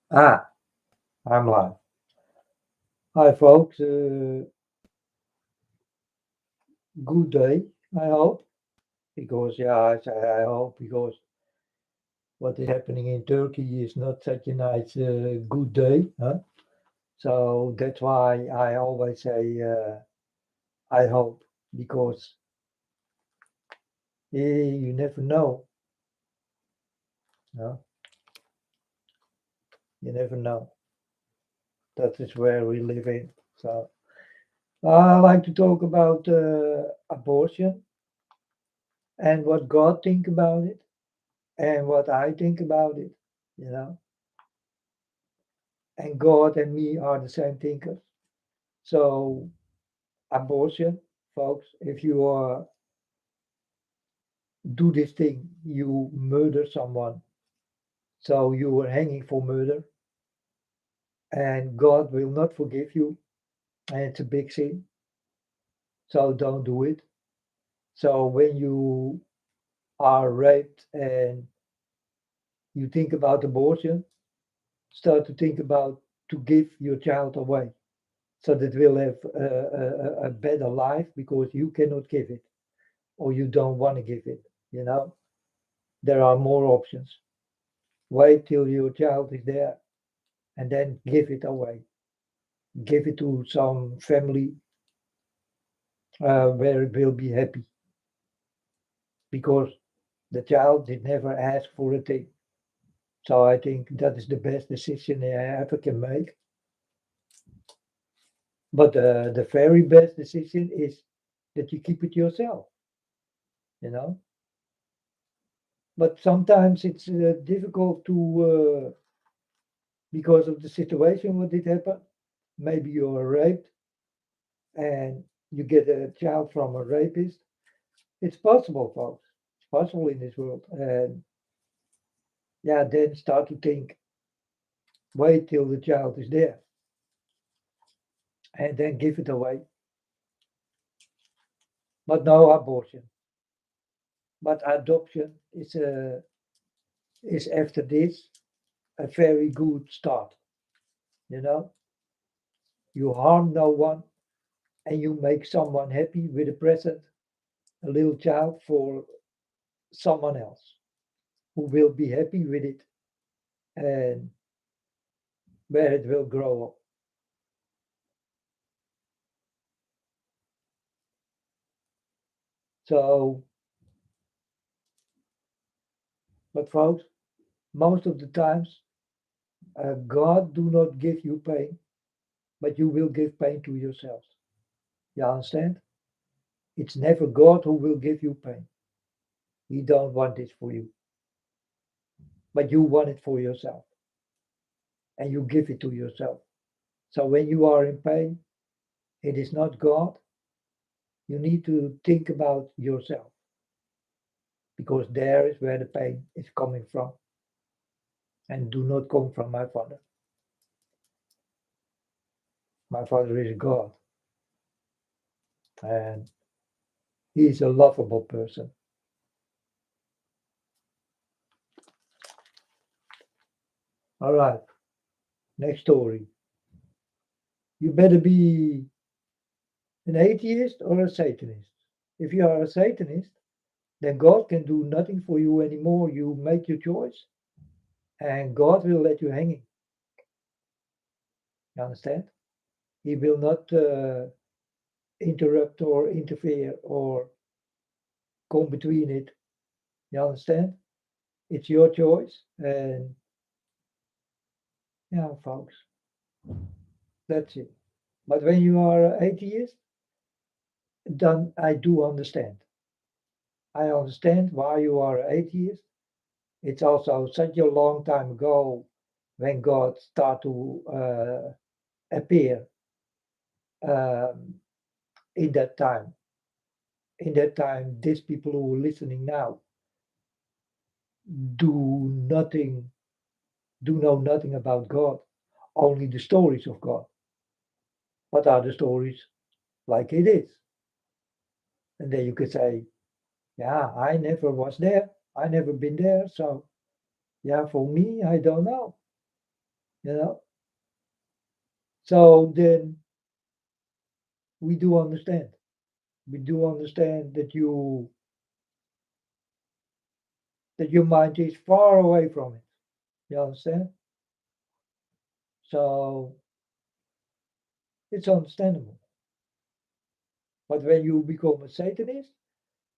Ah, I'm live. Hi, folks. Good day, I hope. Because, yeah, I say I hope because what is happening in Turkey is not such a nice good day. Huh? So that's why I always say I hope because you never know. No, you never know. That is where we live in. So I like to talk about abortion and what God think about it and what I think about it. You know. And God and me are the same thinkers. So abortion, folks, if you do this thing, you murder someone. So you are hanging for murder, and God will not forgive you, and it's a big sin. So don't do it. So when you are raped and you think about abortion, start to think about to give your child away so that will have a better life because you cannot give it or you don't want to give it, you know. There are more options. Wait till your child is there and then give it away. Give it to some family where it will be happy because the child did never ask for a thing. So I think that is the best decision I ever can make. But the very best decision is that you keep it yourself, you know. But sometimes it's difficult to because of the situation what did happen. Maybe you are raped and you get a child from a rapist. It's possible, folks. It's possible in this world. And yeah, then start to think, wait till the child is there and then give it away. But no abortion. But adoption is after this a very good start. You know, you harm no one and you make someone happy with a present, a little child for someone else who will be happy with it and where it will grow up. So, but folks, most of the times, God do not give you pain, but you will give pain to yourself. You understand? It's never God who will give you pain. He don't want this for you, but you want it for yourself, and you give it to yourself. So when you are in pain, it is not God. You need to think about yourself because there is where the pain is coming from, and do not come from my father. My father is God, and he is a lovable person. All right, next story. You better be an atheist or a Satanist. If you are a Satanist, then God can do nothing for you anymore. You make your choice, and God will let you hanging. You understand? He will not interrupt or interfere or come between it. You understand? It's your choice, and yeah, folks, that's it. But when you are an atheist, then I do understand. I understand why you are an atheist. It's also such a long time ago when God started to appear um, in that time. In that time, these people who are listening now do nothing, do know nothing about God, only the stories of God. What are the stories like it is? And then you could say, yeah, I never was there. I never been there. So yeah, for me, I don't know. you know. So then we do understand. We do understand that your mind is far away from it. You understand? So it's understandable. But when you become a Satanist,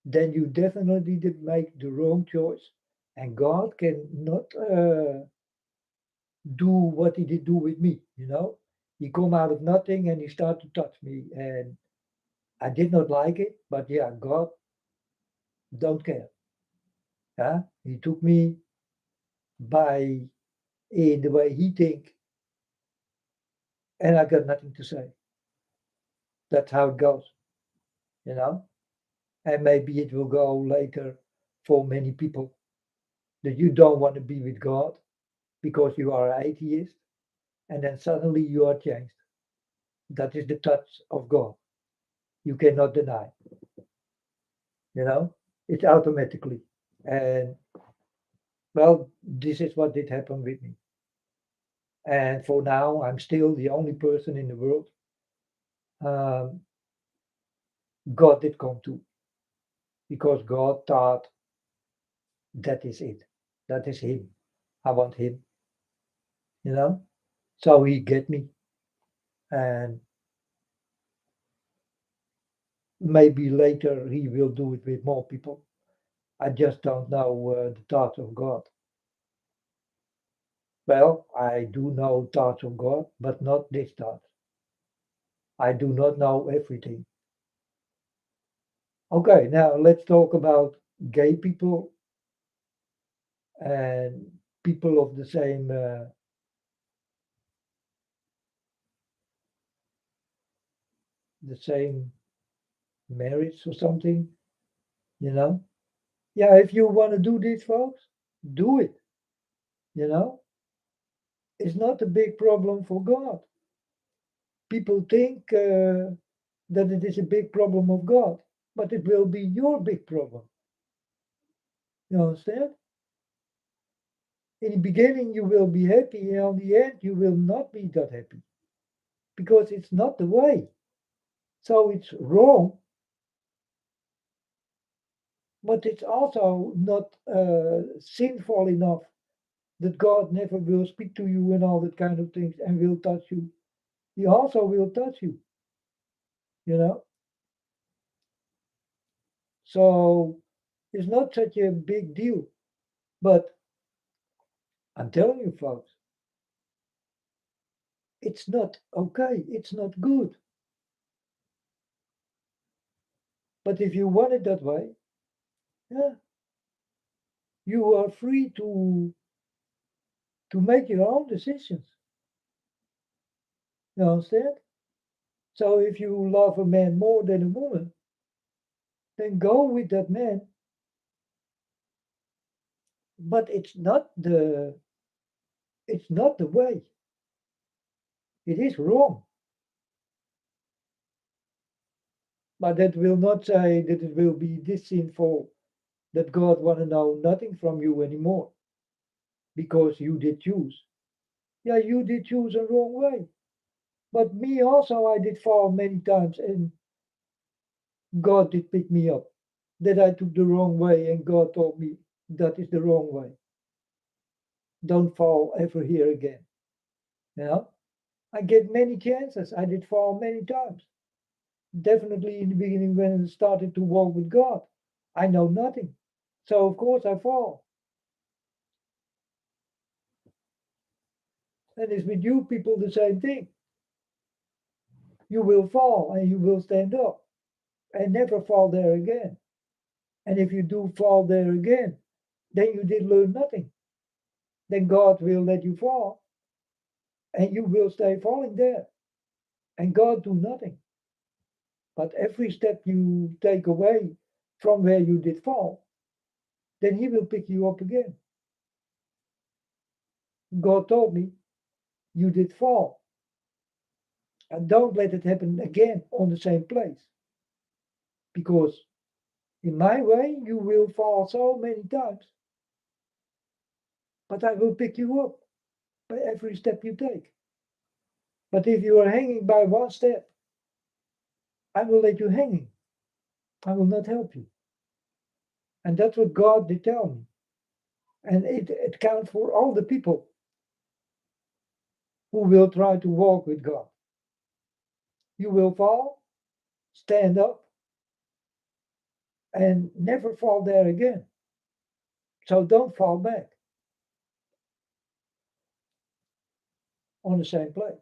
then you definitely did make the wrong choice. And God cannot do what he did do with me, you know. He come out of nothing and he started to touch me. And I did not like it, but yeah, God don't care. Yeah? He took me by in the way he think, and I got nothing to say. That's how it goes, you know. And maybe it will go later for many people that you don't want to be with God because you are an atheist, and then suddenly you are changed. That is the touch of God. You cannot deny, you know. It's automatically. And well, this is what did happen with me. And for now, I'm still the only person in the world um, God did come to because God thought that is it. That is Him. I want Him, you know? So He get me. And maybe later He will do it with more people. I just don't know the thoughts of God. Well, I do know thoughts of God, but not this thought. I do not know everything. Okay, now let's talk about gay people and people of the same marriage or something, you know. Yeah, if you want to do this, folks, do it. You know, it's not a big problem for God. People think that it is a big problem of God, but it will be your big problem. You understand? In the beginning, you will be happy, and on the end, you will not be that happy because it's not the way. So it's wrong, but it's also not sinful enough that God never will speak to you and all that kind of things and will touch you. He also will touch you, you know. So it's not such a big deal. But I'm telling you, folks, it's not okay. It's not good. But if you want it that way, yeah, you are free to make your own decisions. You understand? So if you love a man more than a woman, then go with that man. But it's not the way. It is wrong. But that will not say that it will be this sinful that God want to know nothing from you anymore because you did choose. Yeah, you did choose a wrong way. But me also, I did fall many times and God did pick me up. That I took the wrong way and God told me that is the wrong way. Don't fall ever here again. You know? I get many chances. I did fall many times. Definitely in the beginning when I started to walk with God. I know nothing. So of course I fall. And it's with you people the same thing. You will fall and you will stand up and never fall there again. And if you do fall there again, then you did learn nothing. Then God will let you fall and you will stay falling there. And God do nothing. But every step you take away from where you did fall, then He will pick you up again. God told me, you did fall. And don't let it happen again on the same place. Because in my way, you will fall so many times, but I will pick you up. by every step you take. But if you are hanging by one step, I will let you hanging. I will not help you. And that's what God did tell me. And it counts for all the people who will try to walk with God. You will fall, stand up, and never fall there again. So don't fall back on the same place,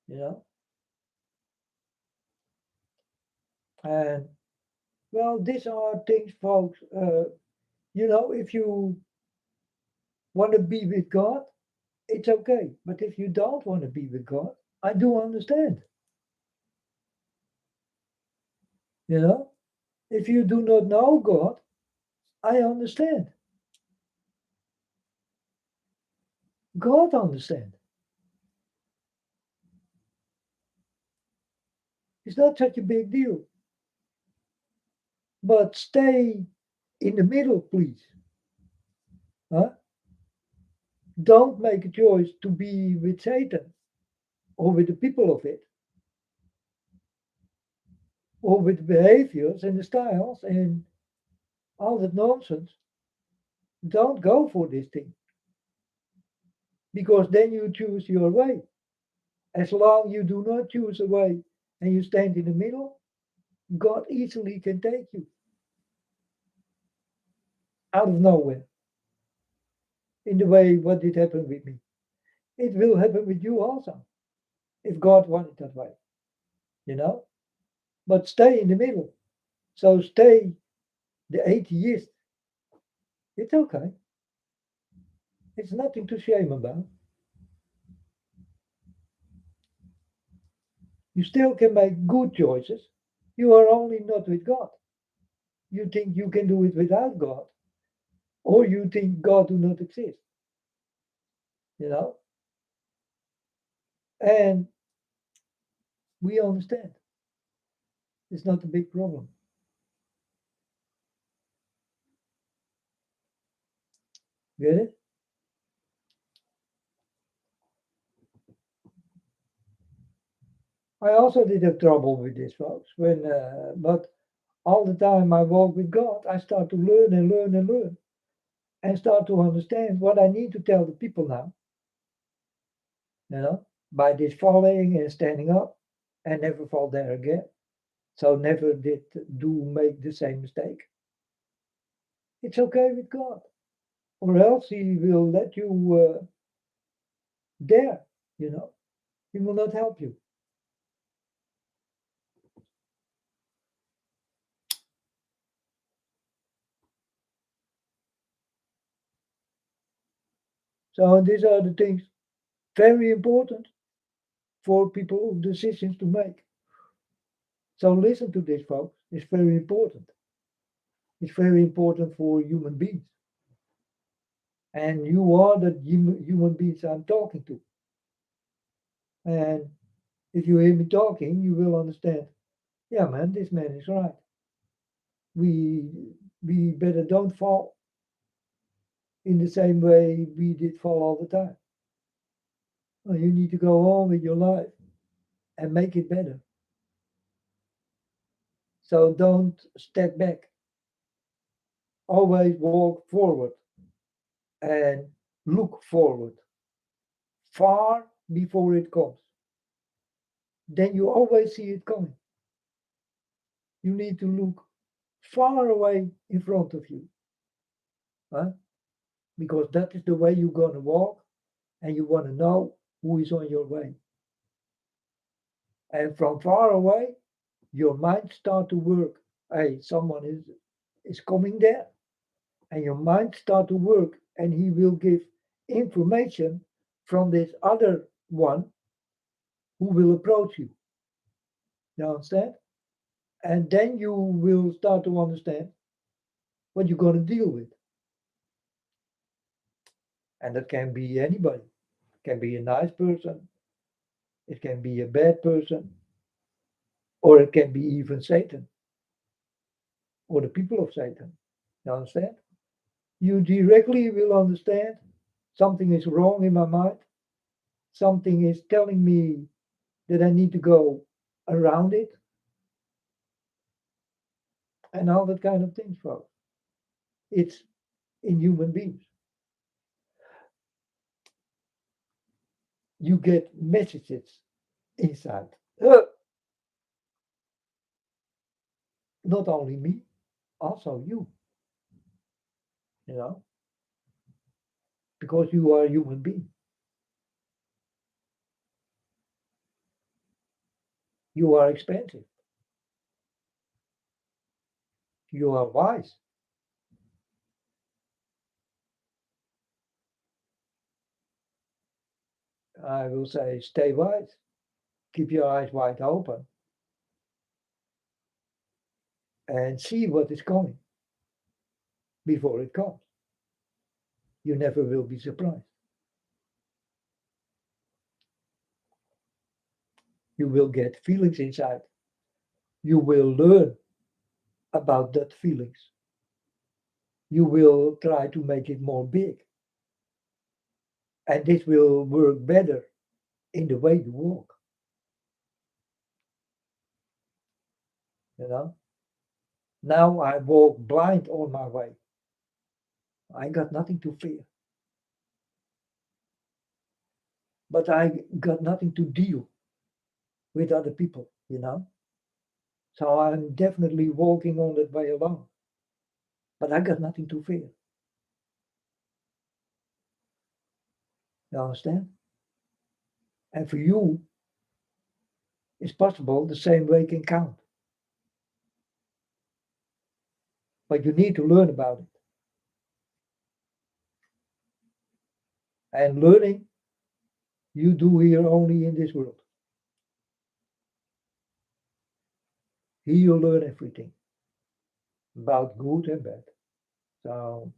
you know? And well, these are things, folks. If you want to be with God, it's okay. But if you don't want to be with God, I do understand. You know, if you do not know God, I understand. God understands. It's not such a big deal. But stay in the middle, please. Huh? Don't make a choice to be with Satan or with the people of it or with the behaviors and the styles and all that nonsense. Don't go for this thing because then you choose your way. As long you do not choose a way and you stand in the middle, God easily can take you out of nowhere in the way what did happen with me. It will happen with you also if God wanted that way, you know? But stay in the middle. So stay the atheist. It's okay. It's nothing to shame about. You still can make good choices. You are only not with God. You think you can do it without God, or you think God do not exist, you know? And we understand. It's not a big problem. Get it? I also did have trouble with this, folks. But all the time I walk with God, I start to learn and learn and learn, and start to understand what I need to tell the people now. By this falling and standing up, and never fall there again. So never did do make the same mistake. It's okay with God, or else He will let you there. You know, He will not help you. So these are the things very important for people decisions to make. So listen to this, folks. It's very important. It's very important for human beings. And you are the human beings I'm talking to. And if you hear me talking, you will understand. Yeah, man, this man is right. We we better don't fall in the same way we did fall all the time. Well, you need to go on with your life and make it better. So don't step back. Always walk forward and look forward far before it comes. Then you always see it coming. You need to look far away in front of you, huh? Because that is the way you're going to walk and you want to know who is on your way. And from far away, your mind start to work. Hey, someone is coming there, and your mind start to work, and he will give information from this other one who will approach you. You understand? And then you will start to understand what you're going to deal with. And that can be anybody. It can be a nice person, it can be a bad person, or it can be even Satan or the people of Satan. You understand? You directly will understand something is wrong in my mind, something is telling me that I need to go around it, and all that kind of things, folks. It's in human beings. You get messages inside. Not only me, also you know, because you are a human being. You are expensive. You are wise. I will say, stay wise. Keep your eyes wide open and see what is coming before it comes. You never will be surprised. You will get feelings inside. You will learn about that feelings. You will try to make it more big. And this will work better in the way you walk. You know? Now I walk blind on my way. I got nothing to fear. But I got nothing to deal with other people, you know? So I'm definitely walking on that way alone. But I got nothing to fear. You understand? And for you, it's possible the same way can count. But you need to learn about it. And learning you do here only in this world. Here you learn everything about good and bad. So,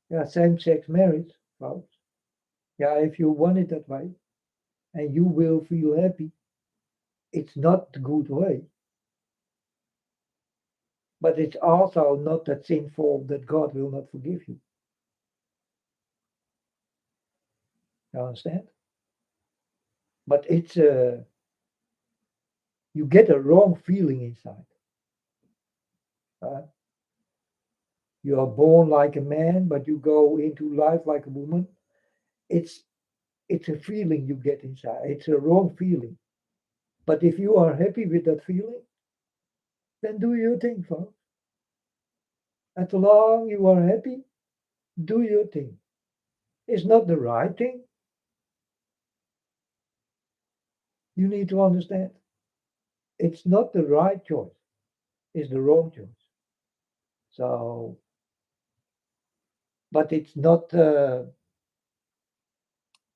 yeah, same sex marriage, folks. Yeah, if you want it that way and you will feel happy, it's not the good way. But it's also not that sinful that God will not forgive you. You understand? But it's you get a wrong feeling inside. Uh, you are born like a man, but you go into life like a woman. It's it's a feeling you get inside. It's a wrong feeling. But if you are happy with that feeling, then do your thing, folks. As long you are happy, do your thing. It's not the right thing. You need to understand. It's not the right choice. It's the wrong choice. So, but it's not that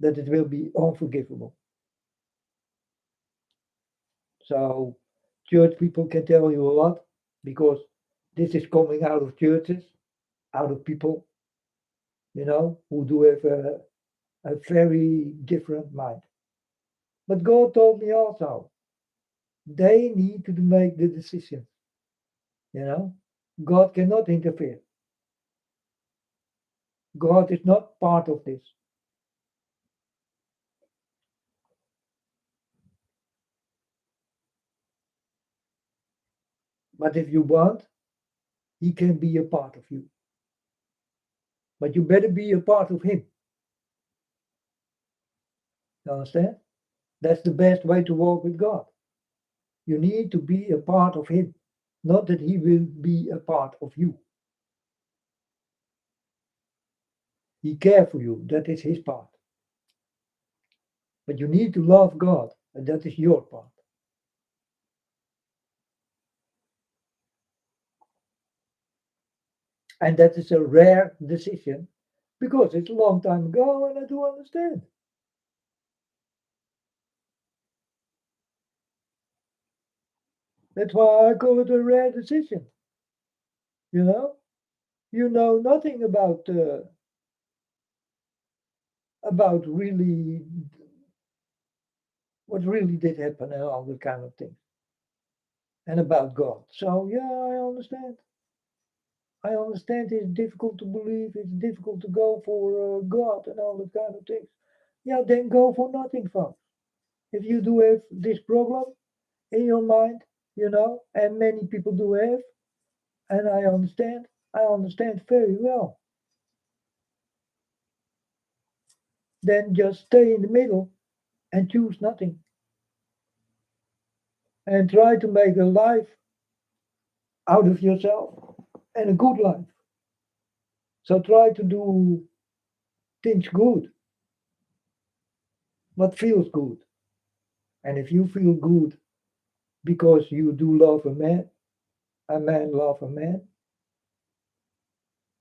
it will be unforgivable. So, church people can tell you a lot because this is coming out of churches, out of people, who do have a very different mind. But God told me also, they need to make the decision. You know, God cannot interfere. God is not part of this. But if you want, He can be a part of you. But you better be a part of Him. You understand? That's the best way to walk with God. You need to be a part of Him, not that He will be a part of you. He cares for you. That is His part. But you need to love God, and that is your part. And that is a rare decision because it's a long time ago, and I do understand. That's why I call it a rare decision. You know, you know nothing about really what really did happen and all that kind of things, and about God. So yeah, I understand. I understand it's difficult to believe, it's difficult to go for God and all that kind of things. Yeah, then go for nothing, folks. If you do have this problem in your mind, and many people do have, and I understand very well, then just stay in the middle and choose nothing and try to make a life out of yourself and a good life. So try to do things good, what feels good. And if you feel good because you do love a man love a man,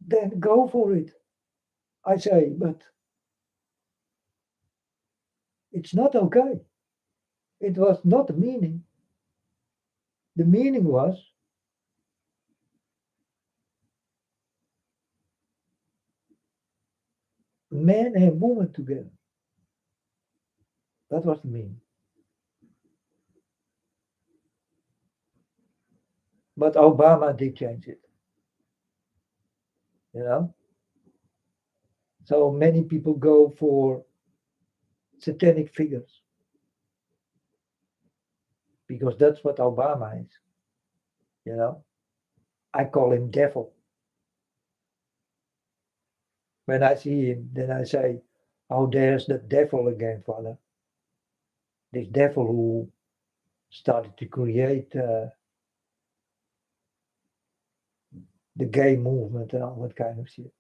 then go for it. I say, but it's not okay. It was not the meaning. The meaning was man and woman together. That was the meaning. But Obama did change it, you know. So many people go for satanic figures because that's what Obama is, you know. I call him devil. When I see him, then I say, oh, there's the devil again, Father. This devil who started to create the gay movement and all that kind of shit.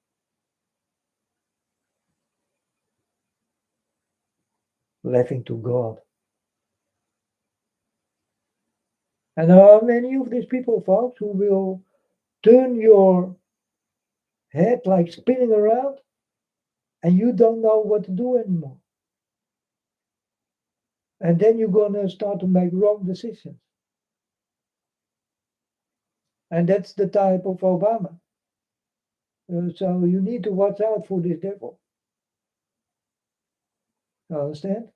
Laughing to God. And there are many of these people, folks, who will turn your head like spinning around and you don't know what to do anymore. And then you're going to start to make wrong decisions. And that's the type of Obama. So you need to watch out for this devil. You understand?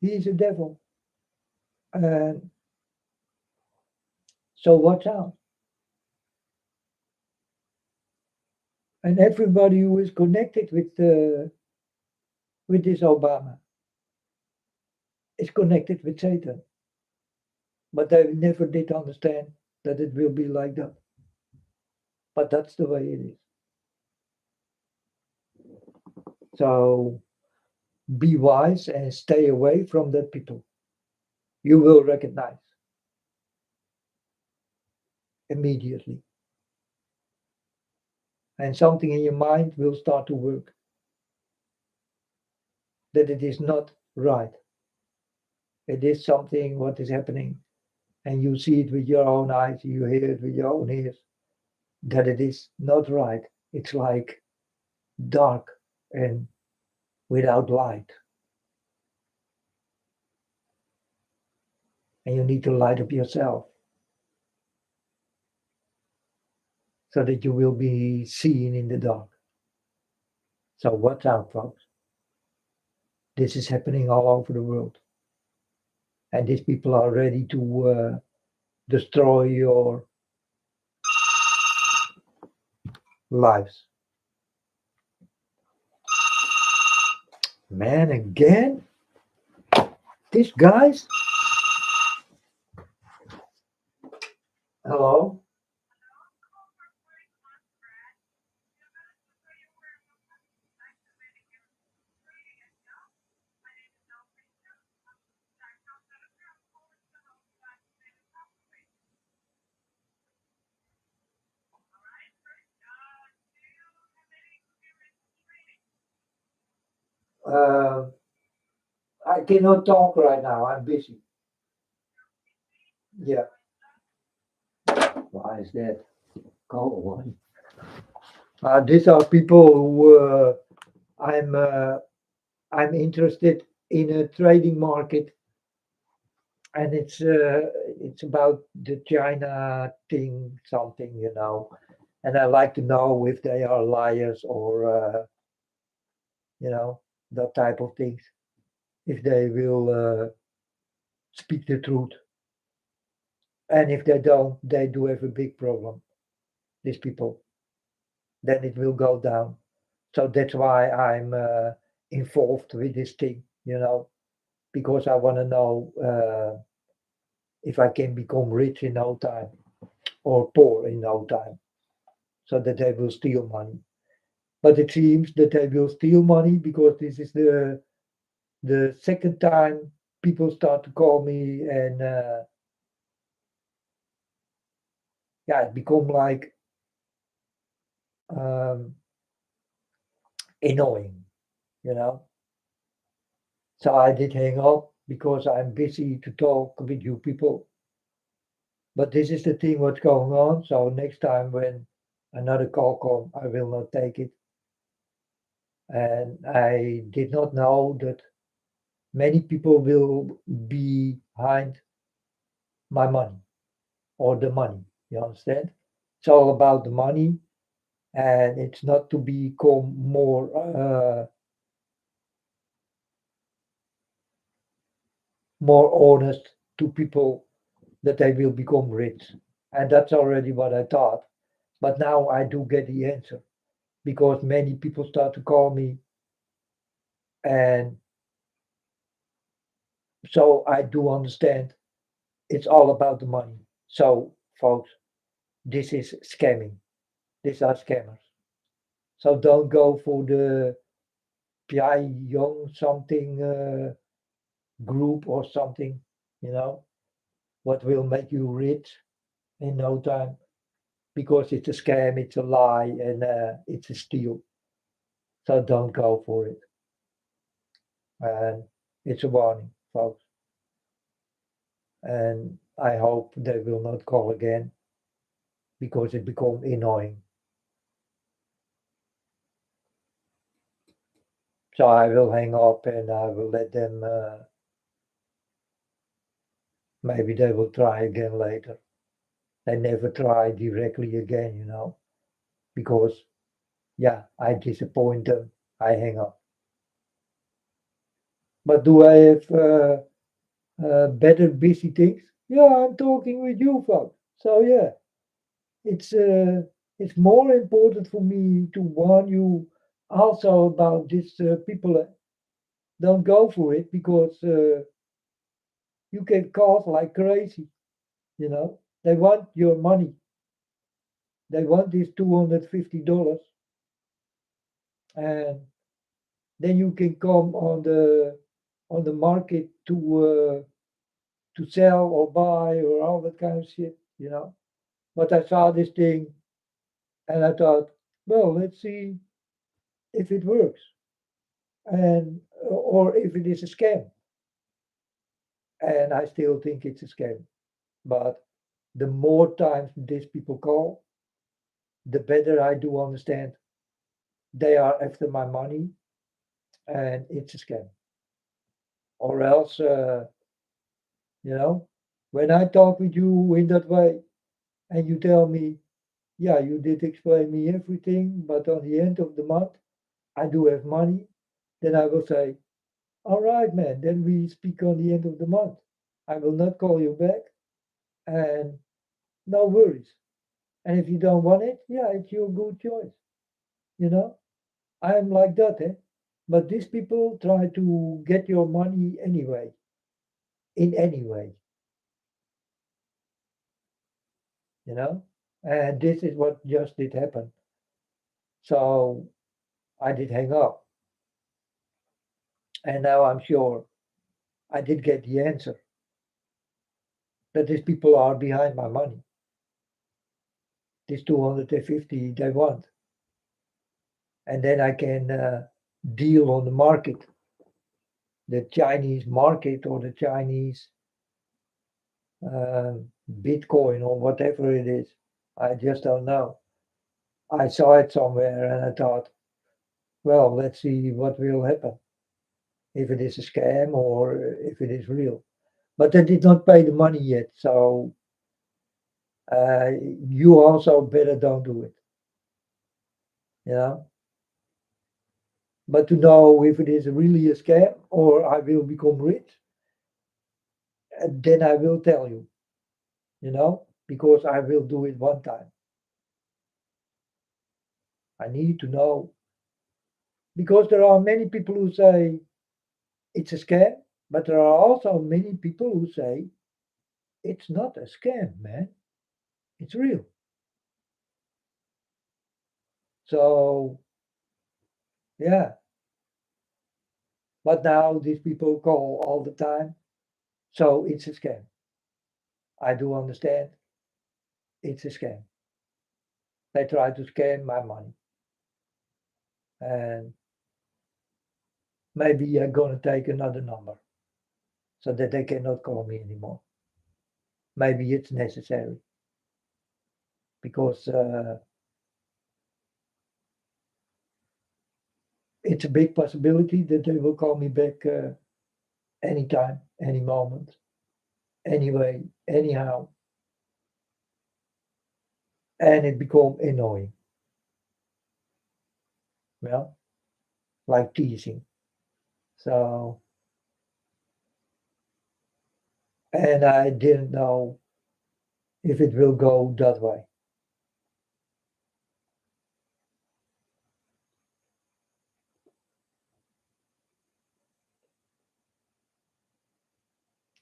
He's a devil. And so watch out. And everybody who is connected with this Obama is connected with Satan. But they never did understand that it will be like that. But that's the way it is. So be wise and stay away from that people. You will recognize immediately. And something in your mind will start to work that it is not right. It is something what is happening, and you see it with your own eyes, you hear it with your own ears, that it is not right. It's like dark and without light. And you need to light up yourself so that you will be seen in the dark. So watch out, folks. This is happening all over the world. And these people are ready to destroy your lives. Man, again? These guys? Hello? Uh, I cannot talk right now. I'm busy. Yeah. Why is that? Go on. These are people who I'm uh, I'm interested in a trading market, and it's about the China thing, something, and I like to know if they are liars or you know that type of things. If they will speak the truth, and if they don't, they do have a big problem. these people, then it will go down. So that's why I'm involved with this thing, because I want to know if I can become rich in no time or poor in no time, so that they will steal money. But it seems that they will steal money because this is the second time people start to call me, and yeah, it become like um, annoying, you know. So I did hang up because I'm busy to talk with you people. But this is the thing what's going on. So next time when another call come, I will not take it. And I did not know that many people will be behind my money or the money. You understand? It's all about the money, and it's not to become more honest to people that they will become rich. And that's already what I thought. But now I do get the answer because many people start to call me, and so I do understand it's all about the money. So, folks, this is scamming. These are scammers. So don't go for the PI Young something group or something, you know, what will make you rich in no time, because it's a scam, it's a lie, and it's a steal. So don't go for it. And it's a warning, folks. And I hope they will not call again because it become annoying. So I will hang up and I will let them. Maybe they will try again later. They never try directly again, because yeah, I disappoint them. I hang up. But do I have better busy things? Yeah, I'm talking with you, folks. So yeah, it's uh, it's more important for me to warn you also about this people. Don't go for it because you get caught like crazy. They want your money. They want this $250, and then you can come on the market to sell or buy or all that kind of shit. But I saw this thing and I thought, well, let's see if it works, and or if it is a scam. And I still think it's a scam. But the more times these people call, the better I do understand they are after my money and it's a scam. Or else, you know, when I talk with you in that way and you tell me, yeah, you did explain me everything, but on the end of the month, I do have money, then I will say, all right, man, then we speak on the end of the month. I will not call you back, and no worries. And if you don't want it, yeah, it's your good choice. You know, I'm like that, eh? But these people try to get your money anyway, in any way, you know? And this is what just did happen. So I did hang up. And now I'm sure I did get the answer that these people are behind my money. This 250 they want. And then I can deal on the market, the Chinese market or the Chinese uh, Bitcoin or whatever it is. I just don't know. I saw it somewhere and I thought, well, let's see what will happen, if it is a scam or if it is real. But they did not pay the money yet, so you also better don't do it, you know. But to know if it is really a scam or I will become rich, then I will tell you, because I will do it one time. I need to know because there are many people who say it's a scam, but there are also many people who say it's not a scam, man. It's real. So yeah, but now these people call all the time, so it's a scam. I do understand it's a scam. They try to scam my money, and maybe I'm gonna take another number so that they cannot call me anymore. Maybe it's necessary because it's a big possibility that they will call me back anytime, any moment, anyway, anyhow, and it become annoying. Well, like teasing. So, and I didn't know if it will go that way.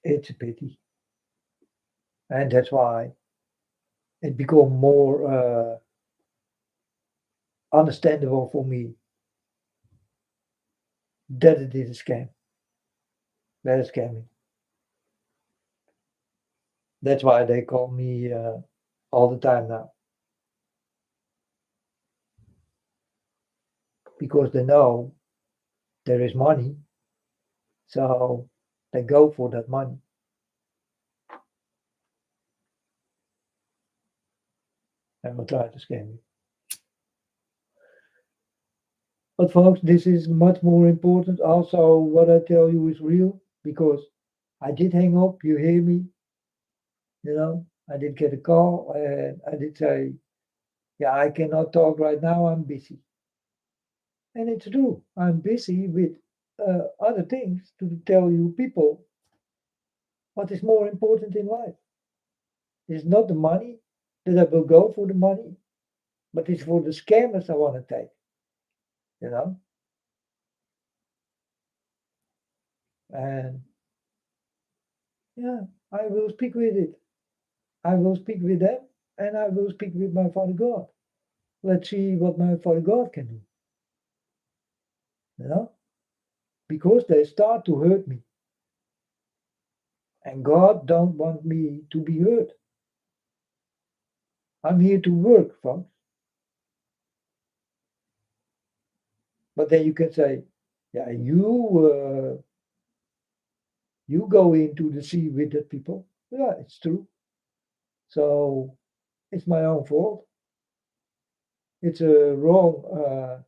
It's a pity, and that's why it become more understandable for me that it is a scam. That is scamming. That's why they call me all the time now because they know there is money, so they go for that money and will try to scam you. But folks, this is much more important. Also, what I tell you is real because I did hang up. You hear me? I did get a call and I did say, yeah, I cannot talk right now. I'm busy. And it's true. I'm busy with other things to tell you people what is more important in life. It's not the money that I will go for the money, but it's for the scammers I want to take, you know? And yeah, I will speak with it. I will speak with them and I will speak with my Father God. Let's see what my Father God can do, you know? Because they start to hurt me. And God don't want me to be hurt. I'm here to work, folks. But then you can say, yeah, you go into the sea with the people. Yeah, it's true. So it's my own fault. It's a wrong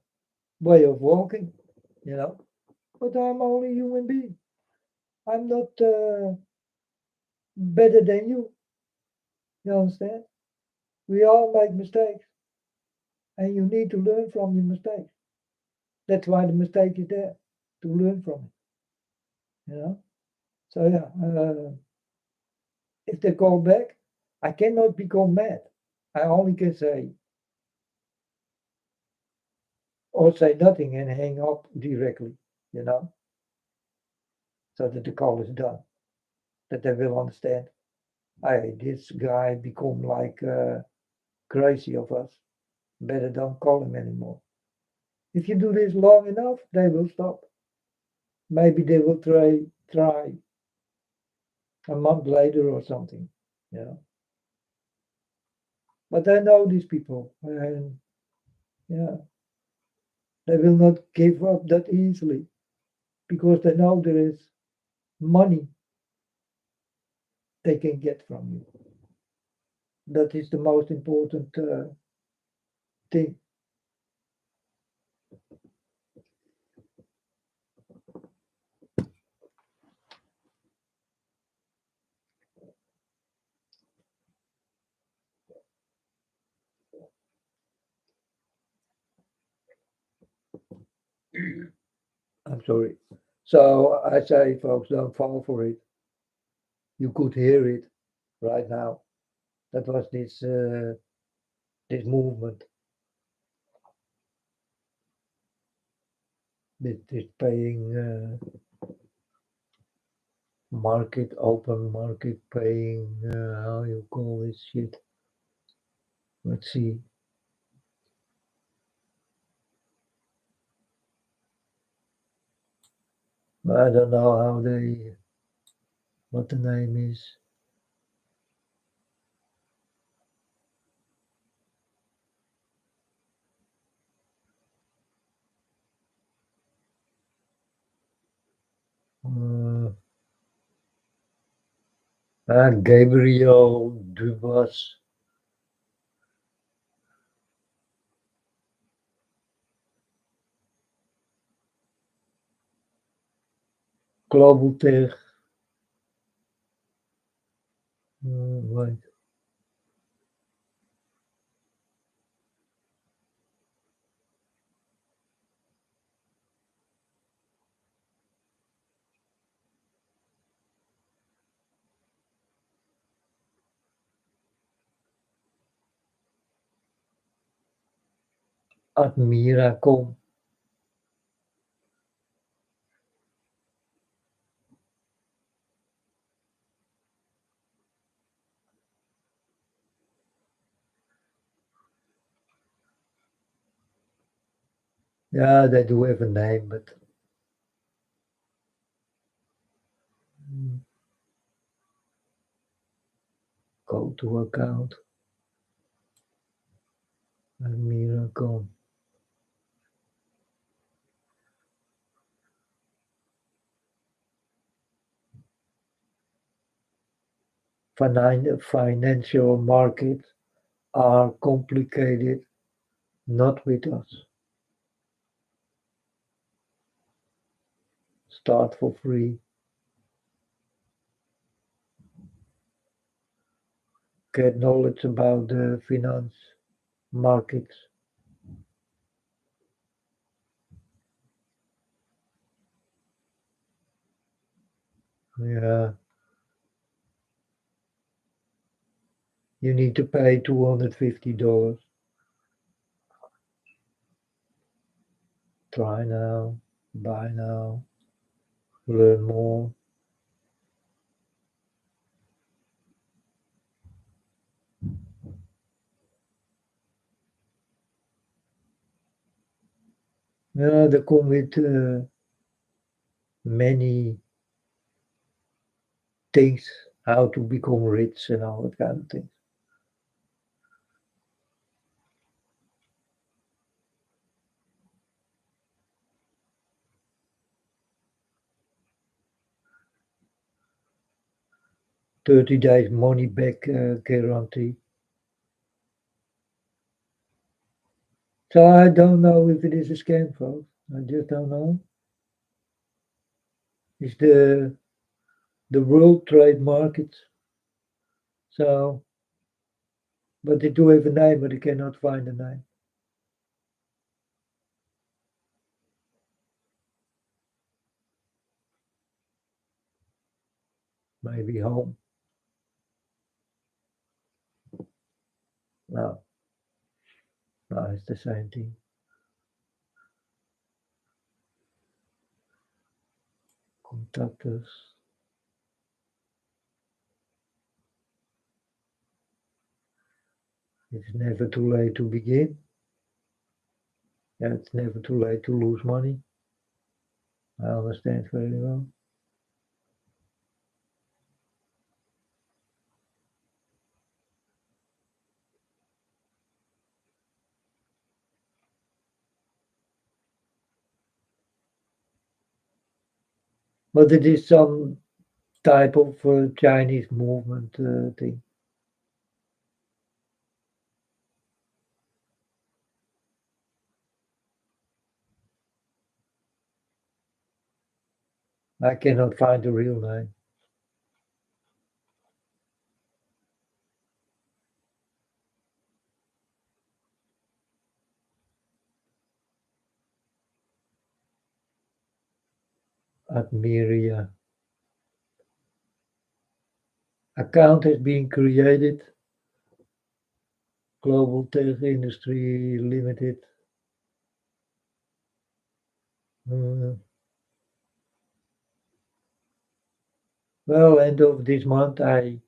way of walking, you know. But I'm only a human being. I'm not better than you. You understand? We all make mistakes, and you need to learn from your mistakes. That's why the mistake is there to learn from it. So yeah, if they call back, I cannot become mad. I only can say or say nothing and hang up directly. You know, so that the call is done. That they will understand. Hey, this guy become like crazy of us. Better don't call him anymore. If you do this long enough, they will stop. Maybe they will try a month later or something. You know. But I know these people, and yeah, they will not give up that easily because they know there is money they can get from you. That is the most important thing. I'm sorry. So I say, folks, don't fall for it. You could hear it right now. That was this movement. It is paying market, open market, paying, how you call this shit? Let's see. I don't know how they, what the name is. Uh, Gabriel Dubas. Global Tech. Wait. Admiracom. Yeah, they do have a name, but mm, go to account. Admiracom. Financial markets are complicated, not with us. Start for free. Get knowledge about the finance markets. Yeah, you need to pay $250. Try now, buy now, learn more. Yeah, they come with many things, how to become rich and all that kind of things. - 30 days money back guarantee. So I don't know if it is a scam, folks. I just don't know. It's the World Trade Market. So, but they do have a name, but I cannot find a name. Maybe home. No, no, it's the same thing. Contact us. It's never too late to begin. Yeah, it's never too late to lose money. I understand very well. But it is some type of Chinese movement thing. I cannot find the real name. Admiria. Account has been created. Global Tech Industry Limited. Mm, well, end of this month, I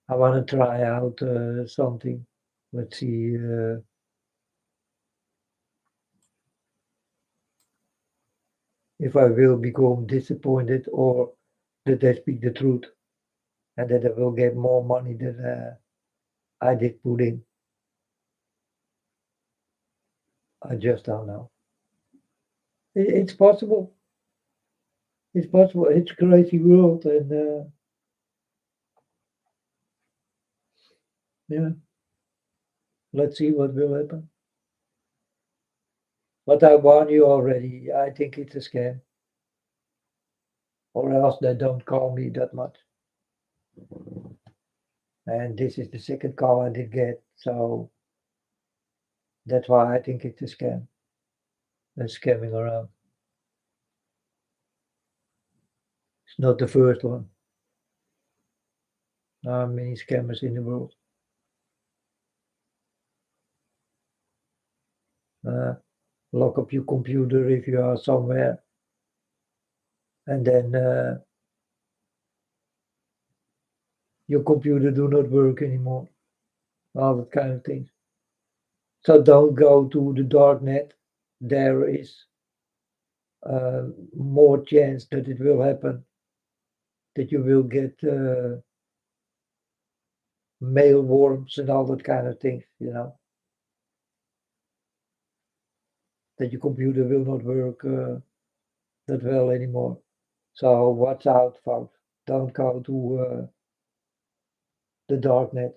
want to try out something. Let's see if I will become disappointed or that they speak the truth and that I will get more money than I did put in. I just don't know. It's possible. It's possible. It's a crazy world, and yeah, let's see what will happen. But I warn you already. I think it's a scam, or else they don't call me that much. And this is the second call I did get, so that's why I think it's a scam. They're scamming around. It's not the first one. There are many scammers in the world. Uh, Lock up your computer if you are somewhere, and then your computer do not work anymore. All that kind of things. So don't go to the dark net. There is more chance that it will happen, that you will get mail worms and all that kind of things, that your computer will not work that well anymore. So watch out, folks. Don't go to the dark net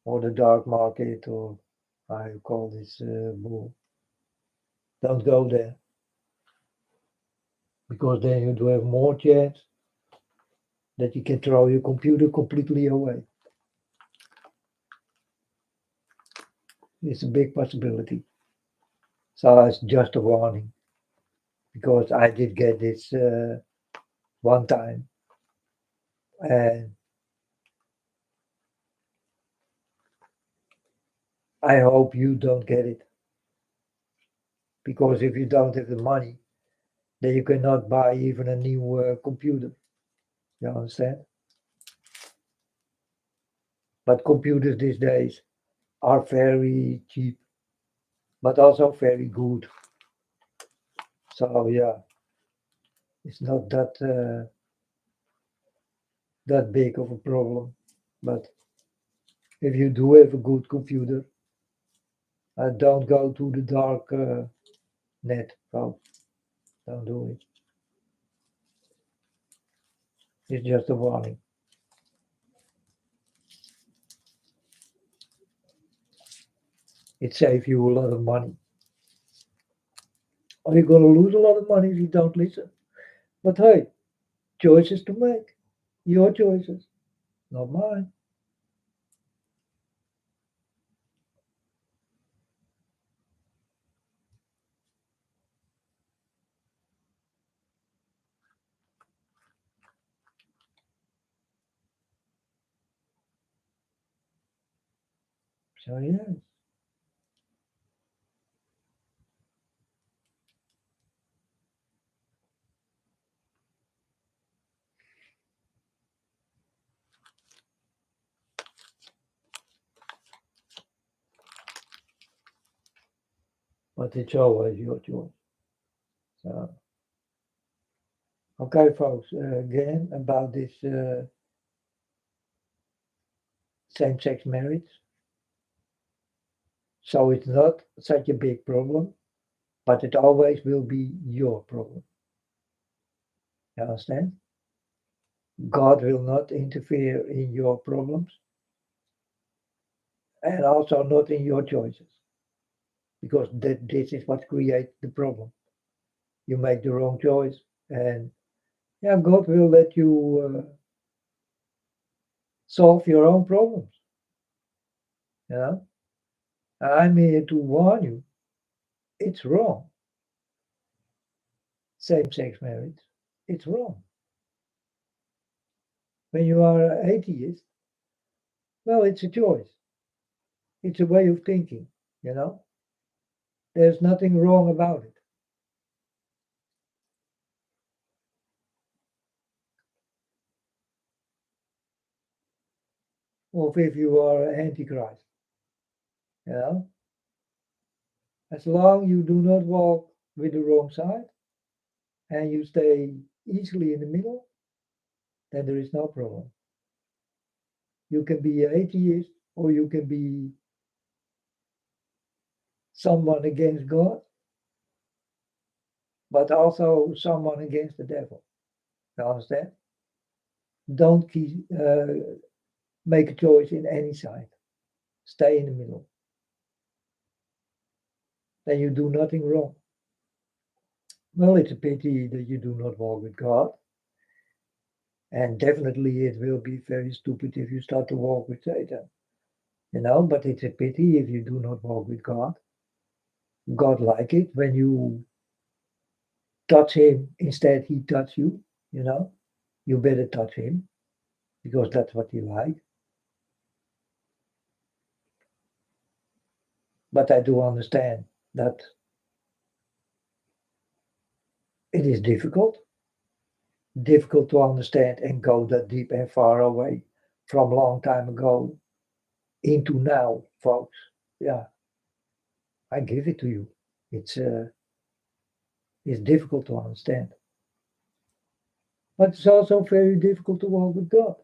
or the dark market or how you call this bull. Don't go there because then you do have more chance that you can throw your computer completely away. It's a big possibility. So it's just a warning because I did get this one time, and I hope you don't get it because if you don't have the money, then you cannot buy even a new computer. You understand? But computers these days are very cheap, but also very good. So yeah, it's not that big of a problem. But if you do have a good computer, don't go to the dark net, folks. Don't do it. It's just a warning. It saves you a lot of money. Or you're gonna lose a lot of money if you don't listen. But hey, choices to make. Your choices, not mine. So yes. But it's always your choice. So okay, folks. Again about this same-sex marriage. So it's not such a big problem, but it always will be your problem. You understand? God will not interfere in your problems and also not in your choices because this is what creates the problem. You make the wrong choice, and yeah, God will let you solve your own problems. You know, I'm here to warn you. It's wrong. Same-sex marriage. It's wrong. When you are an atheist, well, it's a choice. It's a way of thinking. You know, There's nothing wrong about it. Or if you are an antichrist, you know, as long you do not walk with the wrong side and you stay easily in the middle, then there is no problem. You can be an atheist or you can be someone against God, but also someone against the devil. You understand? Don't make a choice in any side. Stay in the middle. Then you do nothing wrong. Well, it's a pity that you do not walk with God. And definitely it will be very stupid if you start to walk with Satan. But it's a pity if you do not walk with God. God like it when you touch him instead he touch you, you know. You better touch him because that's what he like. But I do understand that it is difficult to understand and go that deep and far away from long time ago into now, folks. Yeah, I give it to you. It's difficult to understand, but it's also very difficult to walk with God.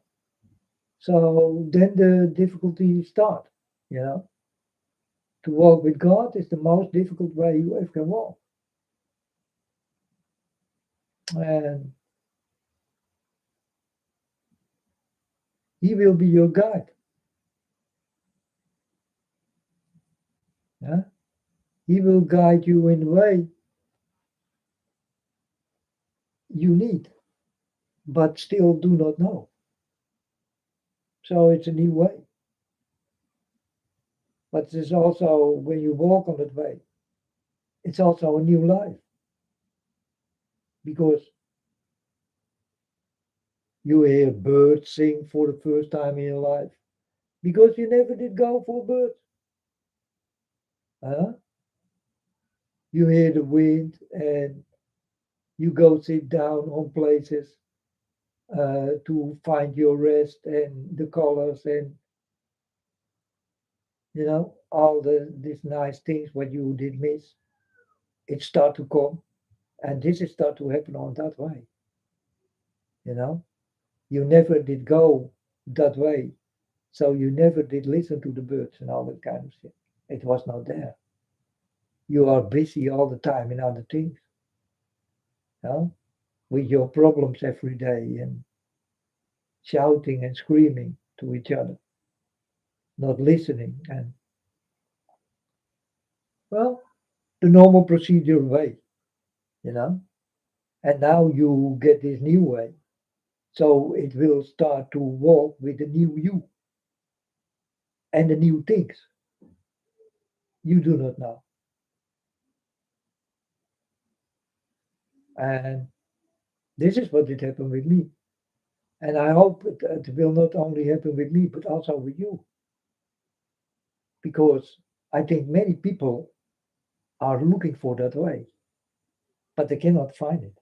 So then the difficulties start. You know, to walk with God is the most difficult way you ever can walk, and He will be your guide. Yeah? He will guide you in the way you need, but still do not know. So it's a new way. But it's also when you walk on that way, it's also a new life because you hear birds sing for the first time in your life because you never did go for birds. Huh? You hear the wind and you go sit down on places to find your rest and the colors and all these nice things what you did miss. It start to come and this is start to happen on that way. You know, you never did go that way. So you never did listen to the birds and all that kind of shit. It was not there. You are busy all the time in other things, you know, with your problems every day and shouting and screaming to each other, not listening. And well, the normal procedure way, you know. And now you get this new way. So it will start to walk with the new you and the new things you do not know. And this is what did happen with me. And I hope it will not only happen with me, but also with you. Because I think many people are looking for that way, but they cannot find it.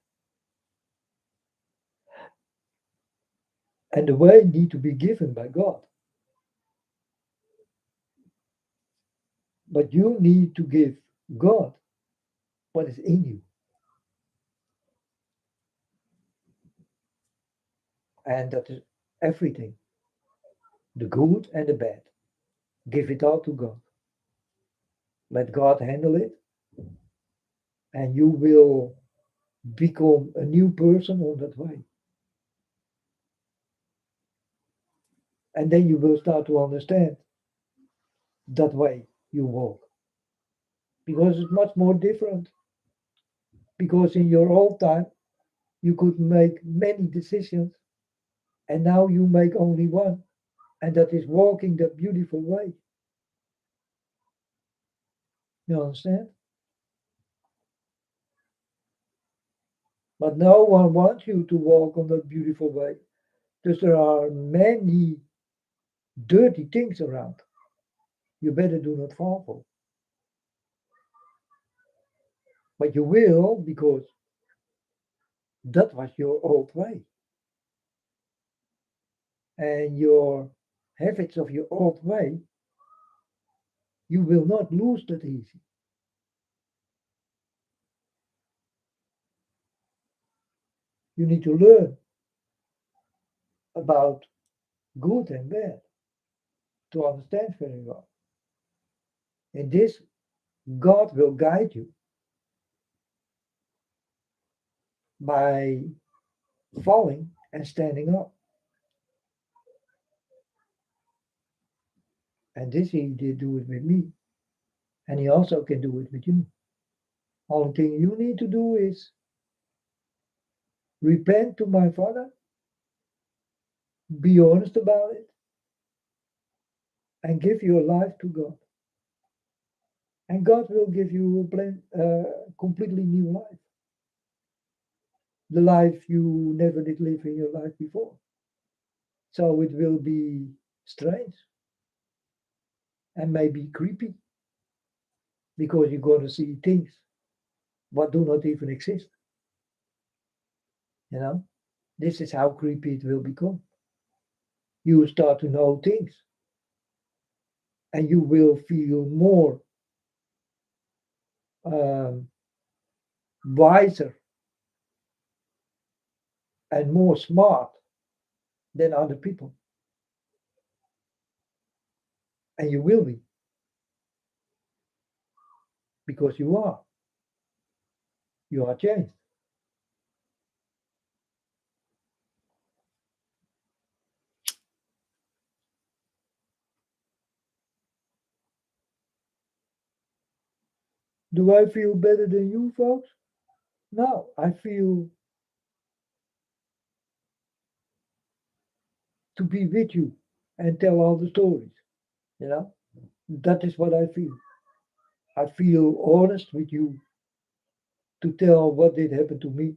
And the way need to be given by God. But you need to give God what is in you. And that is everything, the good and the bad. Give it all to God. Let God handle it, and you will become a new person on that way. And then you will start to understand that way you walk. Because it's much more different. Because in your old time, you could make many decisions, and now you make only one, and that is walking that beautiful way. You understand? But no one wants you to walk on that beautiful way. Because there are many dirty things around. You better do not fall for. But you will because that was your old way. And your habits of your old way, you will not lose that easy. You need to learn about good and bad to understand very well. In this, God will guide you by falling and standing up. And this He did do it with me. And He also can do it with you. Only thing you need to do is repent to my Father, be honest about it, and give your life to God. And God will give you a completely new life. The life you never did live in your life before. So it will be strange and maybe creepy because you're going to see things what do not even exist. You know, this is how creepy it will become. You will start to know things and you will feel more um, wiser and more smart than other people. And you will be because you are. You are changed. Do I feel better than you folks? No, I feel to be with you and tell all the stories. You know, that is what I feel. I feel honest with you to tell what did happen to me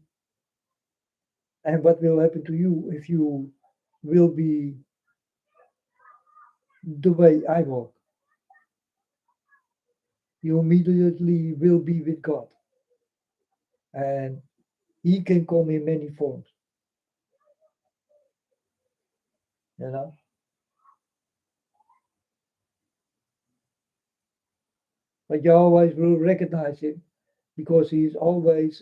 and what will happen to you if you will be the way I walk. You immediately will be with God, and He can come in many forms. You know, but you always will recognize Him because He is always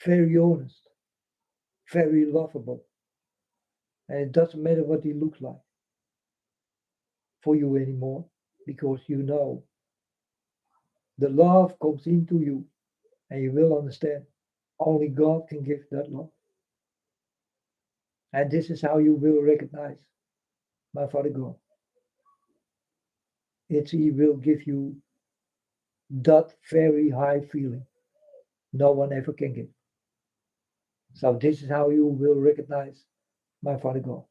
very honest, very lovable, and it doesn't matter what He looks like for you anymore because you know the love comes into you and you will understand only God can give that love. And this is how you will recognize my Father God. It's He will give you that very high feeling no one ever can give. So this is how you will recognize my Father God.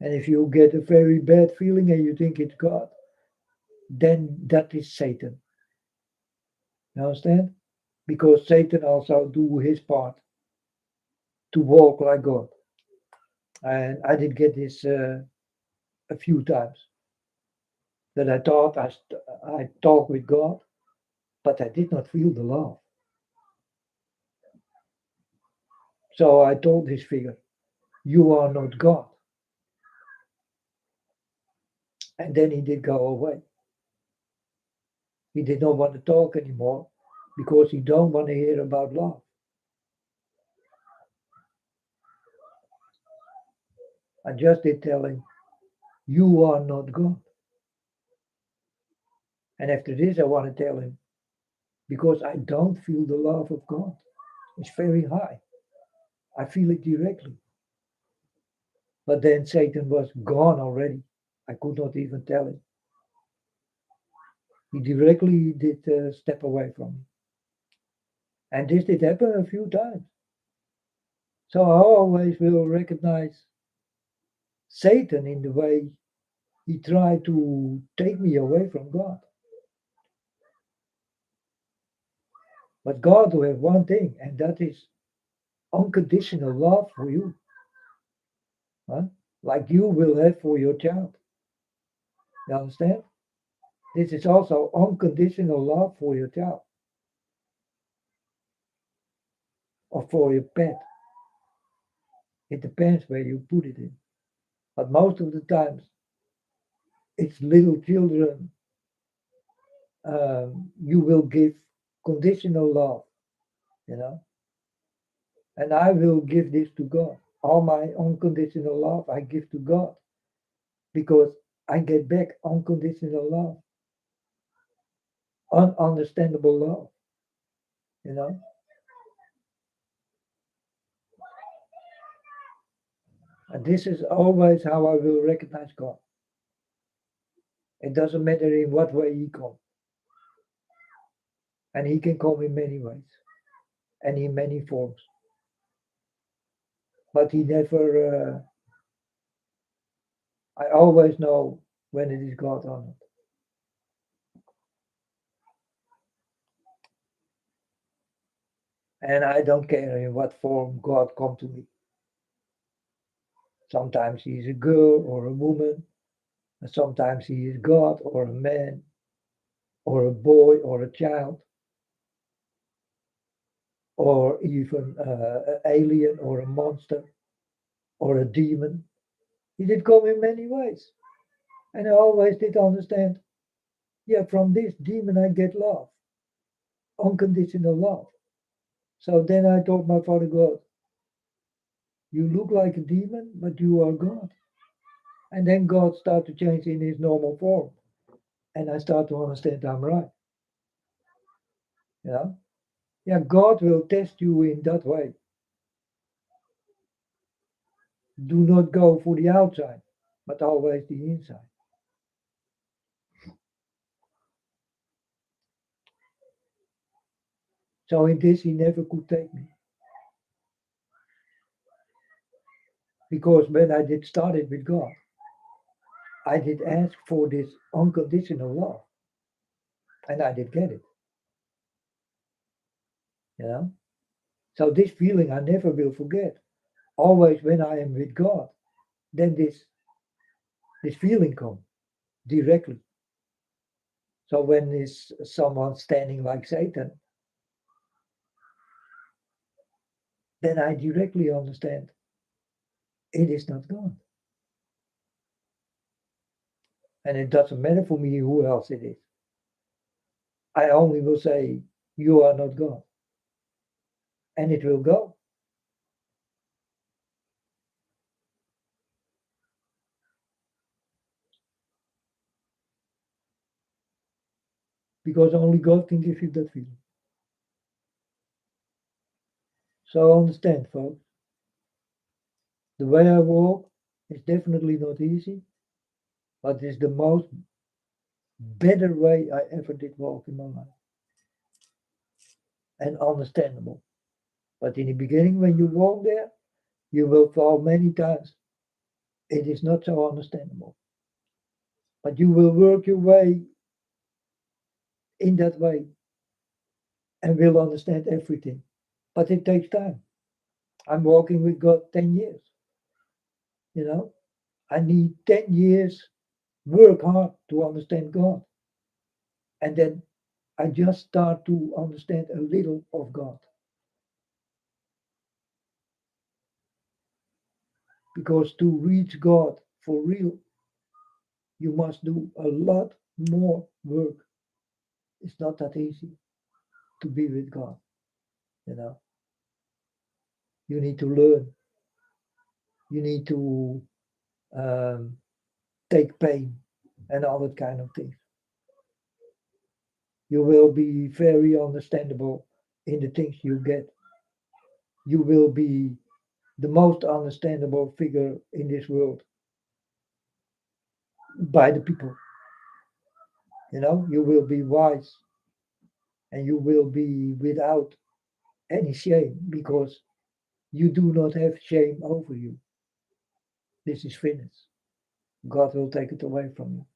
And if you get a very bad feeling and you think it's God, then that is Satan. You understand? Because Satan also do his part to walk like God. And I did get this a few times that I thought I talked with God, but I did not feel the love. So I told this figure, "You are not God." And then he did go away. He did not want to talk anymore because he don't want to hear about love. I just did tell him, "You are not God." And after this, I want to tell him, because I don't feel the love of God. It's very high. I feel it directly. But then Satan was gone already. I could not even tell him. He directly did step away from me. And this did happen a few times. So I always will recognize Satan in the way he tried to take me away from God. But God will have one thing, and that is unconditional love for you. Huh? like you will have for your child. You understand? This is also unconditional love for your child or for your pet. It depends where you put it in. But most of the times, it's little children. You will give conditional love, you know. And I will give this to God. All my unconditional love I give to God because I get back unconditional love, ununderstandable love, you know. And this is always how I will recognize God. It doesn't matter in what way He comes. And He can come in many ways and in many forms. But He never, I always know when it is God or not. And I don't care in what form God come to me. Sometimes He is a girl or a woman. And sometimes He is God or a man or a boy or a child or even an alien or a monster or a demon. He did come in many ways. And I always did understand, yeah, from this demon I get love, unconditional love. So then I told my Father God, you look like a demon, but you are God. And then God started to change in his normal form. And I start to understand I'm right. You know? Yeah, God will test you in that way. Do not go for the outside, but always the inside. So in this, he never could take me. Because when I did start it with God, I did ask for this unconditional love. And I did get it. You know? So this feeling I never will forget. Always when I am with God, then this feeling comes directly. So when is someone standing like Satan, then I directly understand it is not God. And it doesn't matter for me who else it is. I only will say, you are not God. And it will go. Because only God can give you that feeling. So understand, folks. The way I walk is definitely not easy, but it's the most better way I ever did walk in my life. And understandable. But in the beginning, when you walk there, you will fall many times. It is not so understandable. But you will work your way in that way and will understand everything. But it takes time. I'm walking with God 10 years. You know, I need 10 years work hard to understand God. And then I just start to understand a little of God. Because to reach God for real, you must do a lot more work. It's not that easy to be with God. You know, you need to learn. You need to um, take pain and all that kind of things. You will be very understandable in the things you get. You will be the most understandable figure in this world by the people. You know, you will be wise and you will be without any shame because you do not have shame over you. This is finished. God will take it away from you.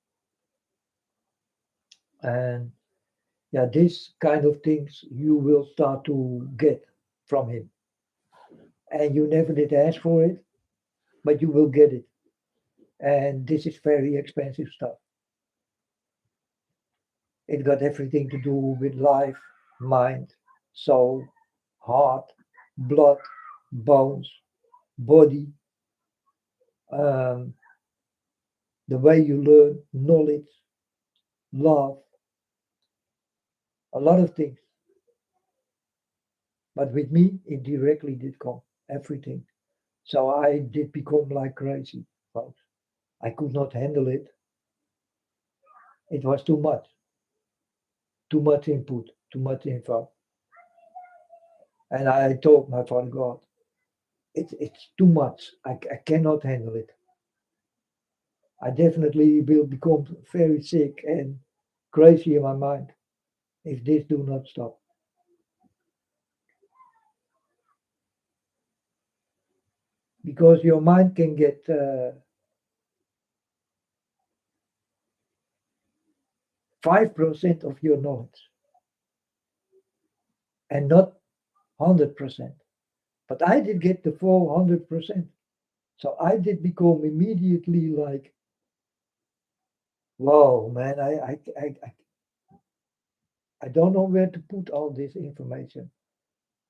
And yeah, this kind of things you will start to get from Him. And you never did ask for it, but you will get it. And this is very expensive stuff. It got everything to do with life, mind, soul, heart, blood, bones, body, um, the way you learn, knowledge, love, a lot of things. But with me, it directly did come, everything. So I did become like crazy, folks. I could not handle it. It was too much input, too much info. And I told my father, God, it's too much. I cannot handle it. I definitely will become very sick and crazy in my mind if this do not stop. Because your mind can get 5% of your knowledge and not 100%. But I did get the full 100%. So I did become immediately like, whoa, man, I don't know where to put all this information.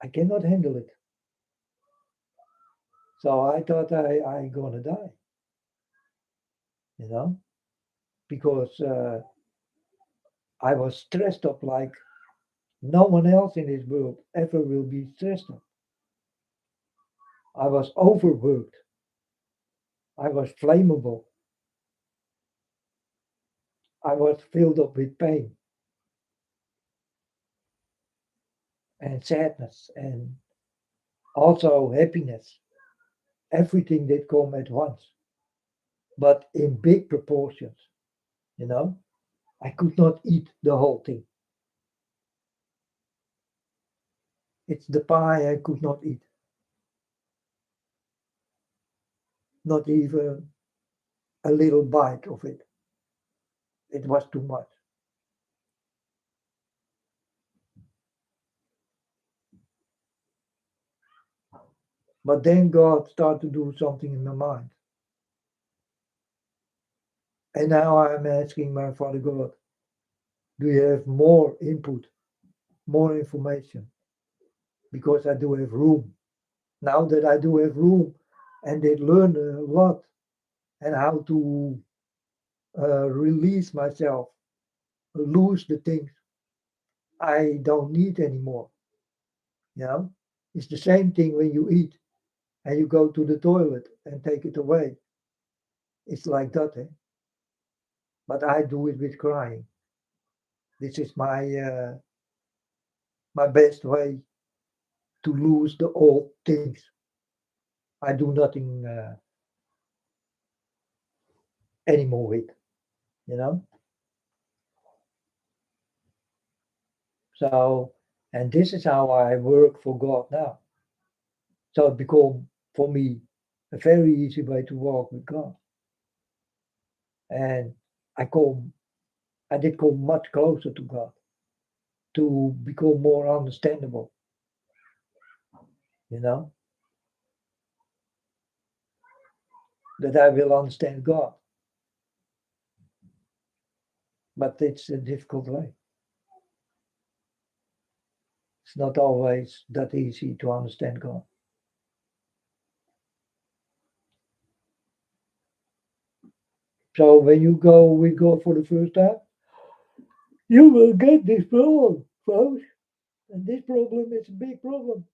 I cannot handle it. So I thought I gonna die, you know, because I was stressed up like no one else in this world ever will be stressed up. I was overworked. I was flammable. I was filled up with pain and sadness and also happiness. Everything did come at once, but in big proportions, you know. I could not eat the whole thing. It's the pie I could not eat, not even a little bite of it. It was too much. But then God started to do something in my mind. And now I'm asking my Father God, do you have more input, more information? Because I do have room. Now that I do have room and they learn a lot and how to release myself, lose the things I don't need anymore. You know, it's the same thing when you eat and you go to the toilet and take it away. It's like that, eh? But I do it with crying. This is my best way to lose the old things. I do nothing anymore with, you know. So, and this is how I work for God now. So it become for me a very easy way to walk with God. And I come, I did come much closer to God to become more understandable, you know, that I will understand God. But it's a difficult way. It's not always that easy to understand God. So when you go with God for the first time, you will get this problem, folks. And this problem is a big problem.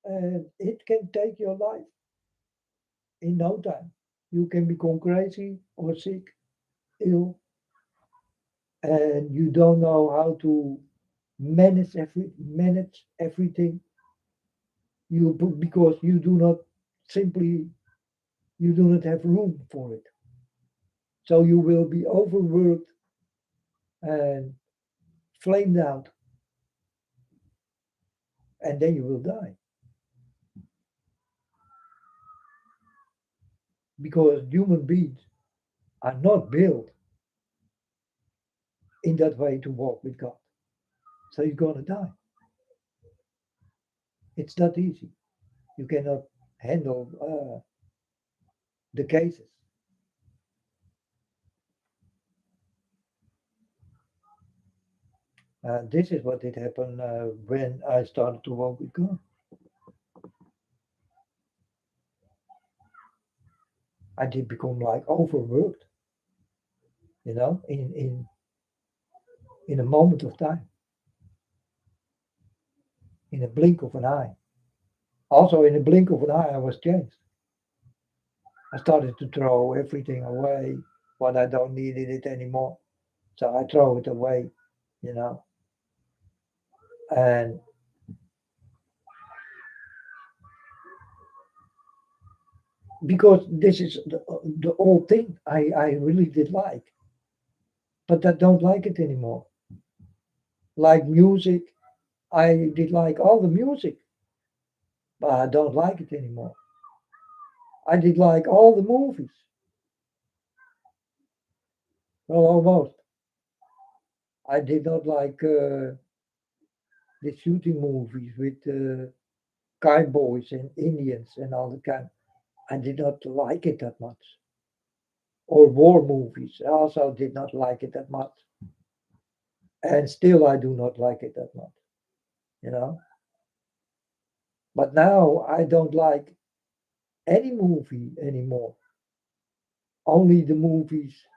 And it can take your life in no time. You can become crazy or sick, ill, and you don't know how to manage everything. Because you do not simply you do not have room for it. So you will be overworked and flamed out, and then you will die. Because human beings are not built in that way to walk with God. So you're gonna die. It's not easy. You cannot handle the cases. This is what did happen when I started to walk with God. I did become like overworked, in a moment of time, in a blink of an eye. Also, in a blink of an eye, I was changed. I started to throw everything away when I don't need it anymore. So I throw it away, you know. And because this is the old thing I really did like, but I don't like it anymore. Like music, I did like all the music, but I don't like it anymore. I did like all the movies, well, almost. I did not like the shooting movies with cowboys and Indians and all the kind. I did not like it that much. Or war movies. I also did not like it that much. And still I do not like it that much, you know. But now I don't like any movie anymore. Only the movies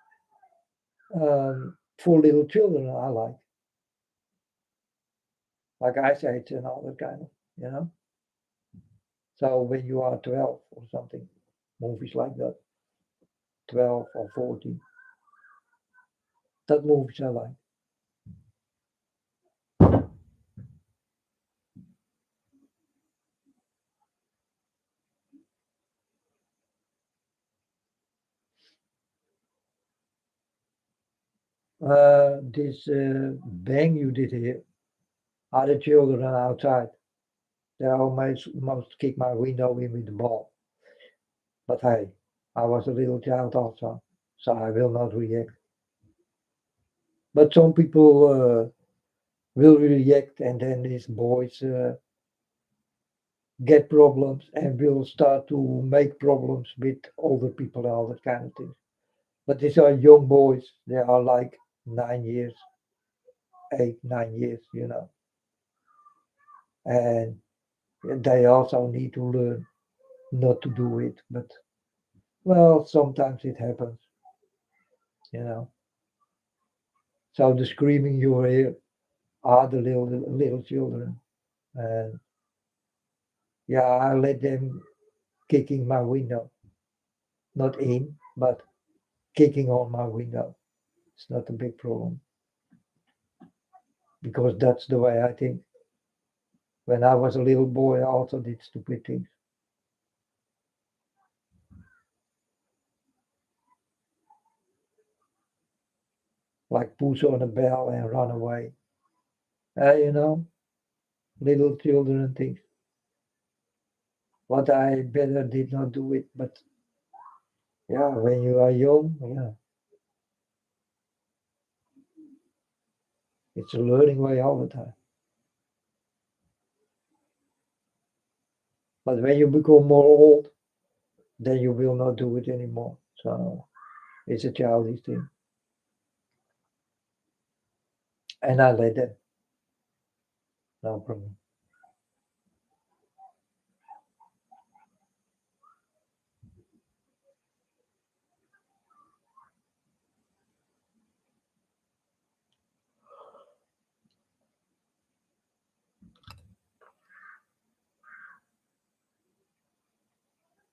for little children I like Ice Age and all that kind of, you know. So when you are 12 or something, movies like that, 12 or 14, that movies I like. This bang you did here, other children outside, they almost kicked my window in with the ball. But hey, I was a little child also, so I will not react. But some people will react, and then these boys get problems and will start to make problems with older people and all that kind of thing. But these are young boys. They are like 9 years, 8, 9 years, and they also need to learn not to do it. But well, sometimes it happens, you know. So the screaming you hear are the little children, and yeah, I let them kicking my window, not in, but kicking on my window. It's not a big problem because that's the way I think. When I was a little boy, I also did stupid things like push on a bell and run away. You know, little children things. What I better did not do it, but yeah, when you are young, yeah, it's a learning way all the time. But when you become more old, then you will not do it anymore. So it's a childish thing, and I let them, no problem.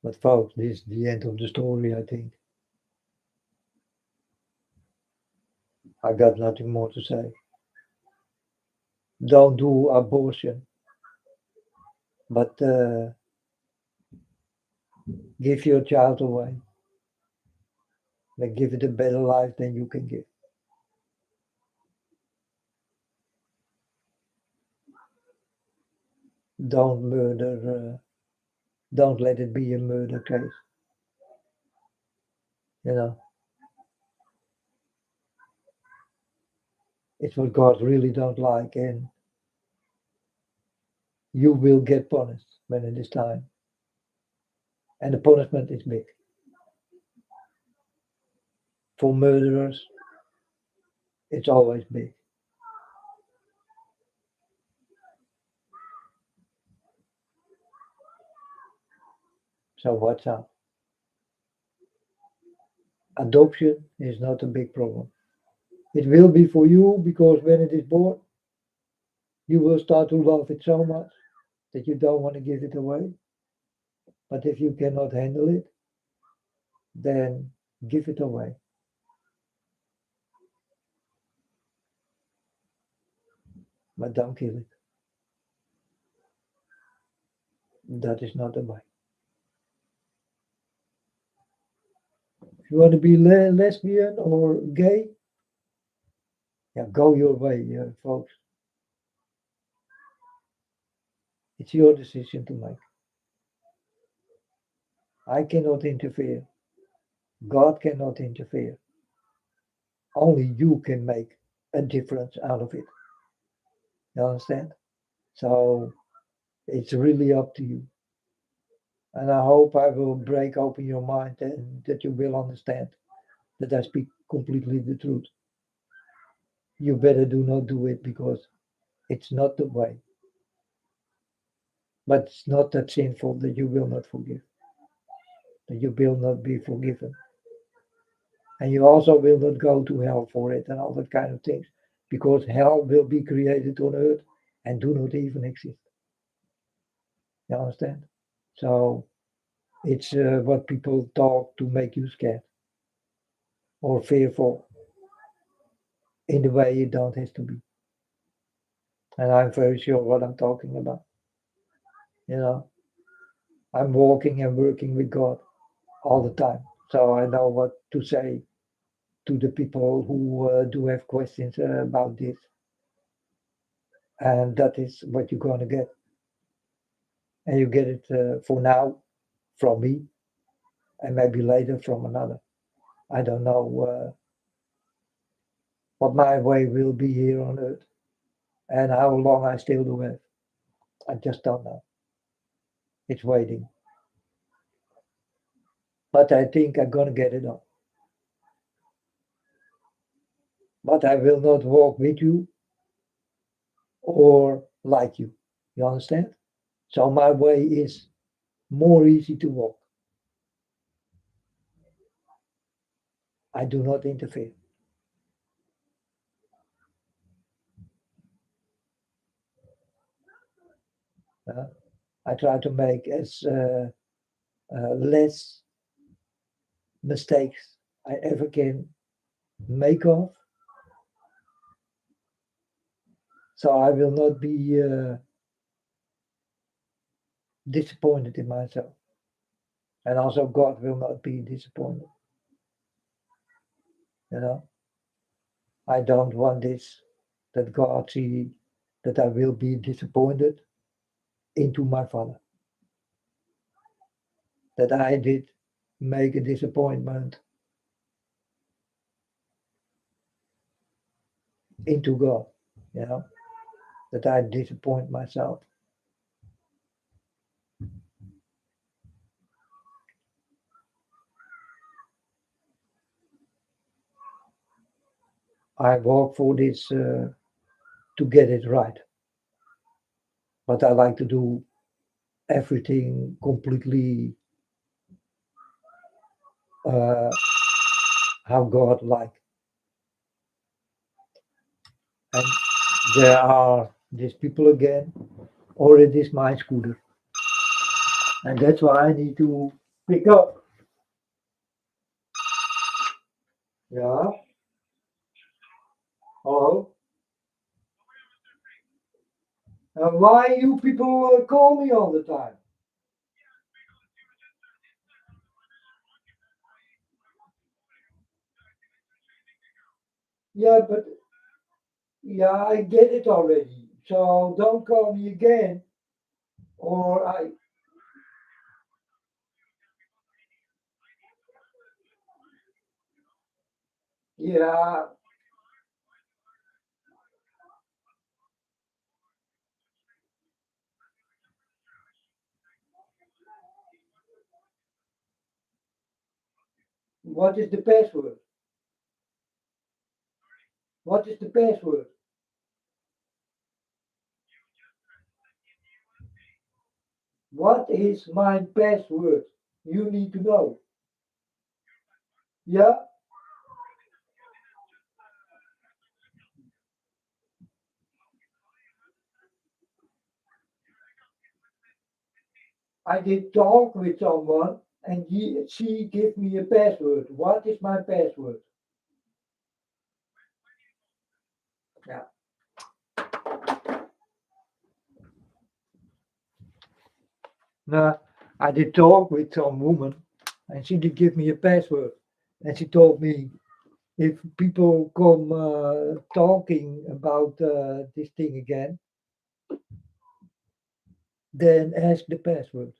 But folks, this is the end of the story. I think I got nothing more to say. Don't do abortion, but give your child away. Like give it a better life than you can give. Don't murder. Don't let it be a murder case. You know, it's what God really don't like, and you will get punished when it is time. And the punishment is big for murderers. It's always big. So what's up? Adoption is not a big problem. It will be for you because when it is born, you will start to love it so much that you don't want to give it away. But if you cannot handle it, then give it away. But don't kill it. That is not the way. If you want to be lesbian or gay, yeah, go your way, folks. It's your decision to make. I cannot interfere. God cannot interfere. Only you can make a difference out of it. You understand? So it's really up to you. And I hope I will break open your mind and that you will understand that I speak completely the truth. You better do not do it because it's not the way. But it's not that sinful that you will not forgive, that you will not be forgiven. And you also will not go to hell for it and all that kind of things because hell will be created on earth and do not even exist. You understand? So it's what people talk to make you scared or fearful in the way it don't have to be. And I'm very sure what I'm talking about. You know, I'm walking and working with God all the time. So I know what to say to the people who do have questions about this. And that is what you're going to get. And you get it for now from me and maybe later from another. I don't know what my way will be here on earth and how long I still do have. I just don't know. It's waiting. But I think I'm going to get it on. But I will not walk with you or like you. You understand? So my way is more easy to walk. I do not interfere. Uh, I try to make as less mistakes I ever can make of. So I will not be disappointed in myself. And also God will not be disappointed. You know, I don't want this that God see that I will be disappointed into my Father. That I did make a disappointment into God. You know, that I disappoint myself. I walk for this to get it right. But I like to do everything completely uh, how God like. And there are these people again, or it is my scooter. And that's why I need to pick up. Yeah. Hello. Why you people call me all the time? Yeah, but yeah, I get it already. So don't call me again, or I. Yeah. What is the password? What is the password? What is my password? You need to know. Yeah, I did talk with someone and she gave me a password. What is my password? Yeah. No, I did talk with some woman and she did give me a password. And she told me if people come talking about this thing again, then ask the password.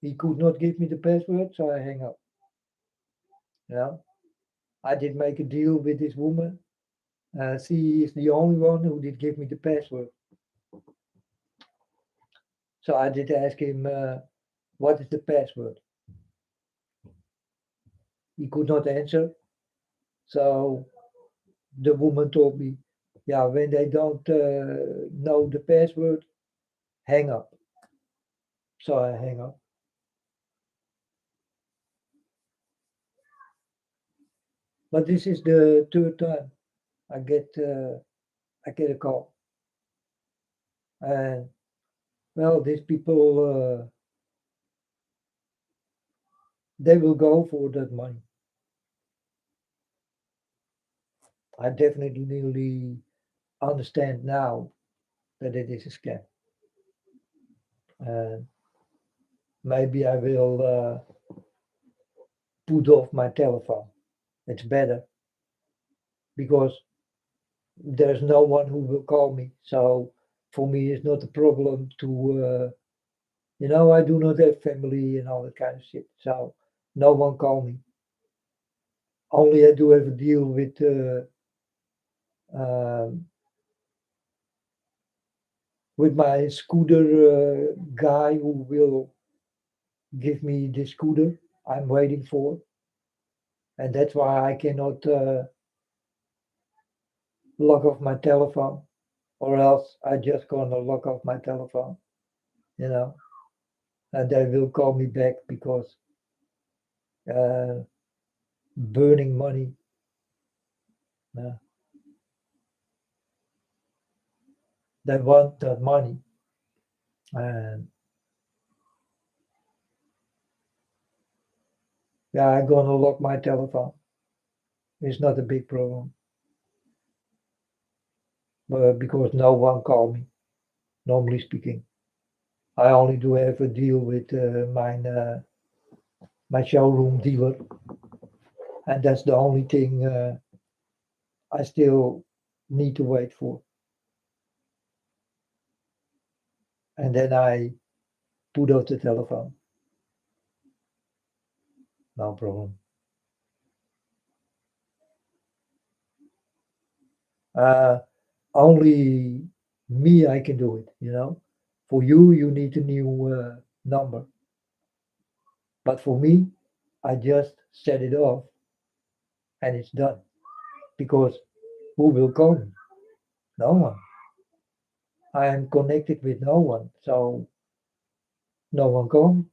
He could not give me the password, so I hang up. Yeah. I did make a deal with this woman. She is the only one who did give me the password. So I did ask him, what is the password? He could not answer. So the woman told me, yeah, when they don't know the password, hang up. So I hang up. But this is the third time I get a call. And well, these people they will go for that money. I definitely understand now that it is a scam. And maybe I will put off my telephone. It's better because there's no one who will call me. So for me, it's not a problem to, I do not have family and all that kind of shit. So no one call me. Only I do have a deal um, with my scooter guy who will give me the scooter I'm waiting for. And that's why I cannot log off my telephone, or else I just gonna log off my telephone, you know, and they will call me back because uh, burning money. Uh, they want that money, and yeah, I'm gonna lock my telephone. It's not a big problem, because no one call me. Normally speaking, I only do have a deal with my showroom dealer, and that's the only thing I still need to wait for. And then I put off the telephone. No problem. Uh, Only me, I can do it. For you, you need a new number. But for me, I just set it off and it's done. Because who will call me? No one. I am connected with no one. So no one call me.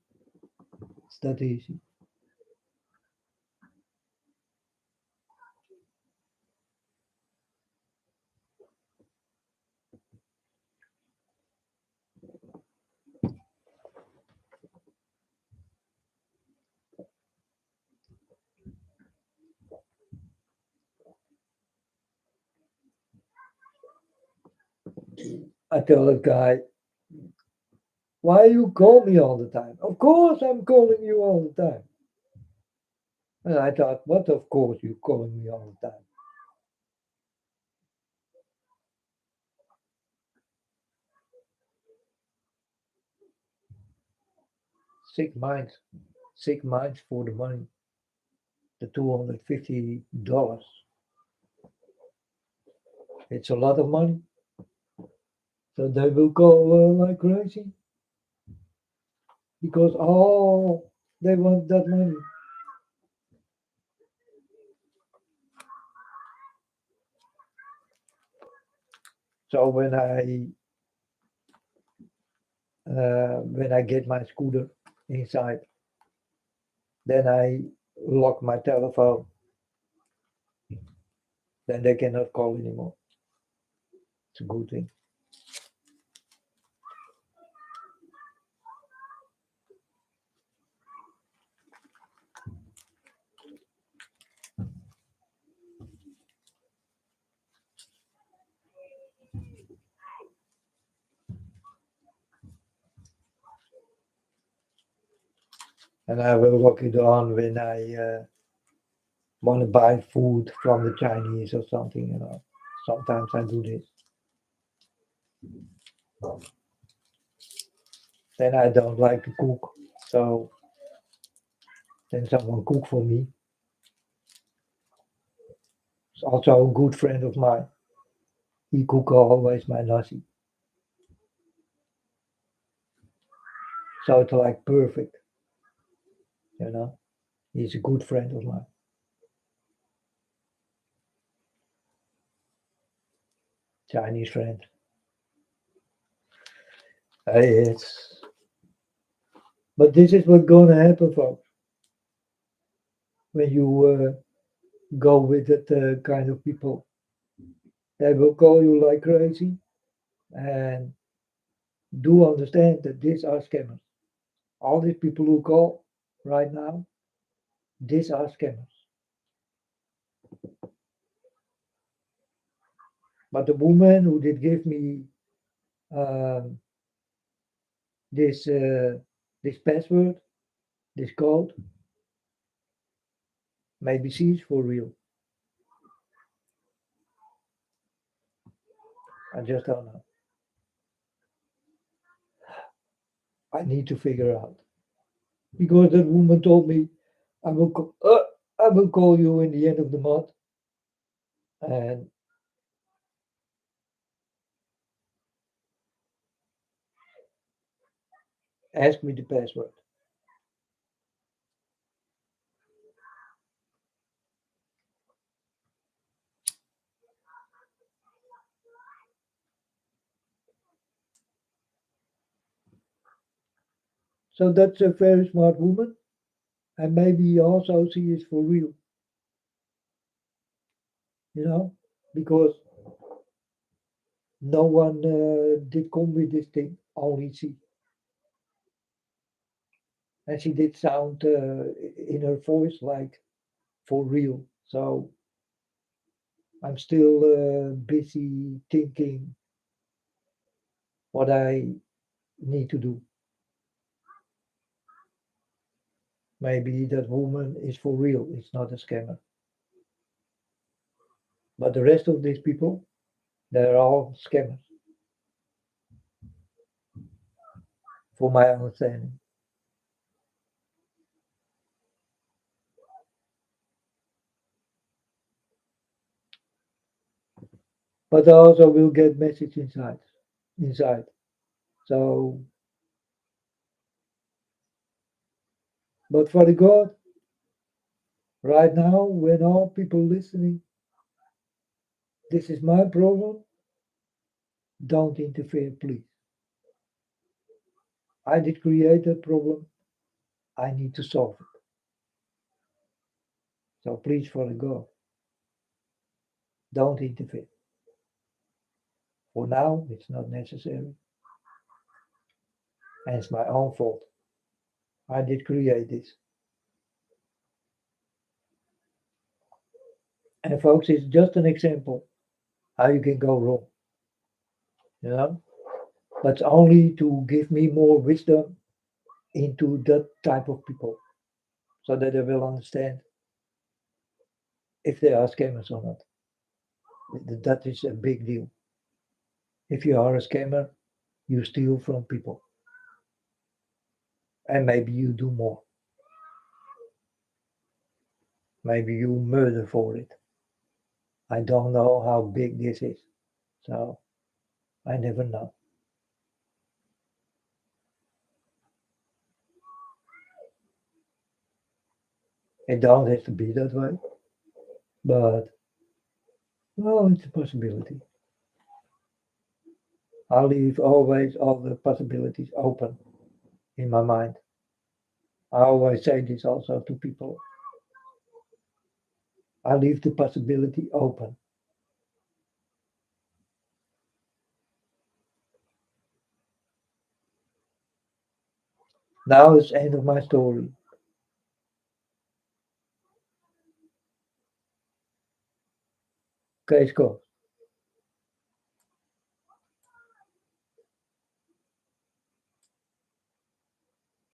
It's that easy. I tell that guy, why you call me all the time? Of course I'm calling you all the time. And I thought, what of course you calling me all the time? Sick minds. Sick minds for the money. The $250. It's a lot of money. So they will go like crazy because they want that money. So uh, when I get my scooter inside, Then I lock my telephone. Then they cannot call anymore. It's a good thing. And I will lock it on when I want to buy food from the Chinese or something, you know. Sometimes I do this. Then I don't like to cook. So then someone cook for me. It's also a good friend of mine. He cook always my nasi. So it's like perfect, you know. He's a good friend of mine. Chinese friend. It's but this is what's gonna happen, folks. When you go with that kind of people, they will call you like crazy, and do understand that these are scammers. All these people who call right now, these are scammers. But the woman who did give me um, this this password, this code, maybe she's for real. I just don't know. I need to figure out because that woman told me I will call you in the end of the month and ask me the password. So that's a very smart woman, and maybe also she is for real, you know, because no one did come with this thing, only she. And she did sound in her voice like for real. So I'm still busy thinking what I need to do. Maybe that woman is for real, it's not a scammer. But the rest of these people, they're all scammers, for my understanding. But I also will get message inside. So, but for the God, right now, when all people listening, this is my problem. Don't interfere, please. I did create that problem. I need to solve it. So please, for the God, don't interfere. For now, it's not necessary, and it's my own fault. I did create this. And folks, it's just an example how you can go wrong, you know? But only to give me more wisdom into that type of people so that they will understand if they are scammers or not. That is a big deal. If you are a scammer, you steal from people and maybe you do more. Maybe you murder for it. I don't know how big this is. So I never know. It don't have to be that way, but well, it's a possibility. I leave always all the possibilities open in my mind. I always say this also to people. I leave the possibility open. Now it's the end of my story. Okay, Scott.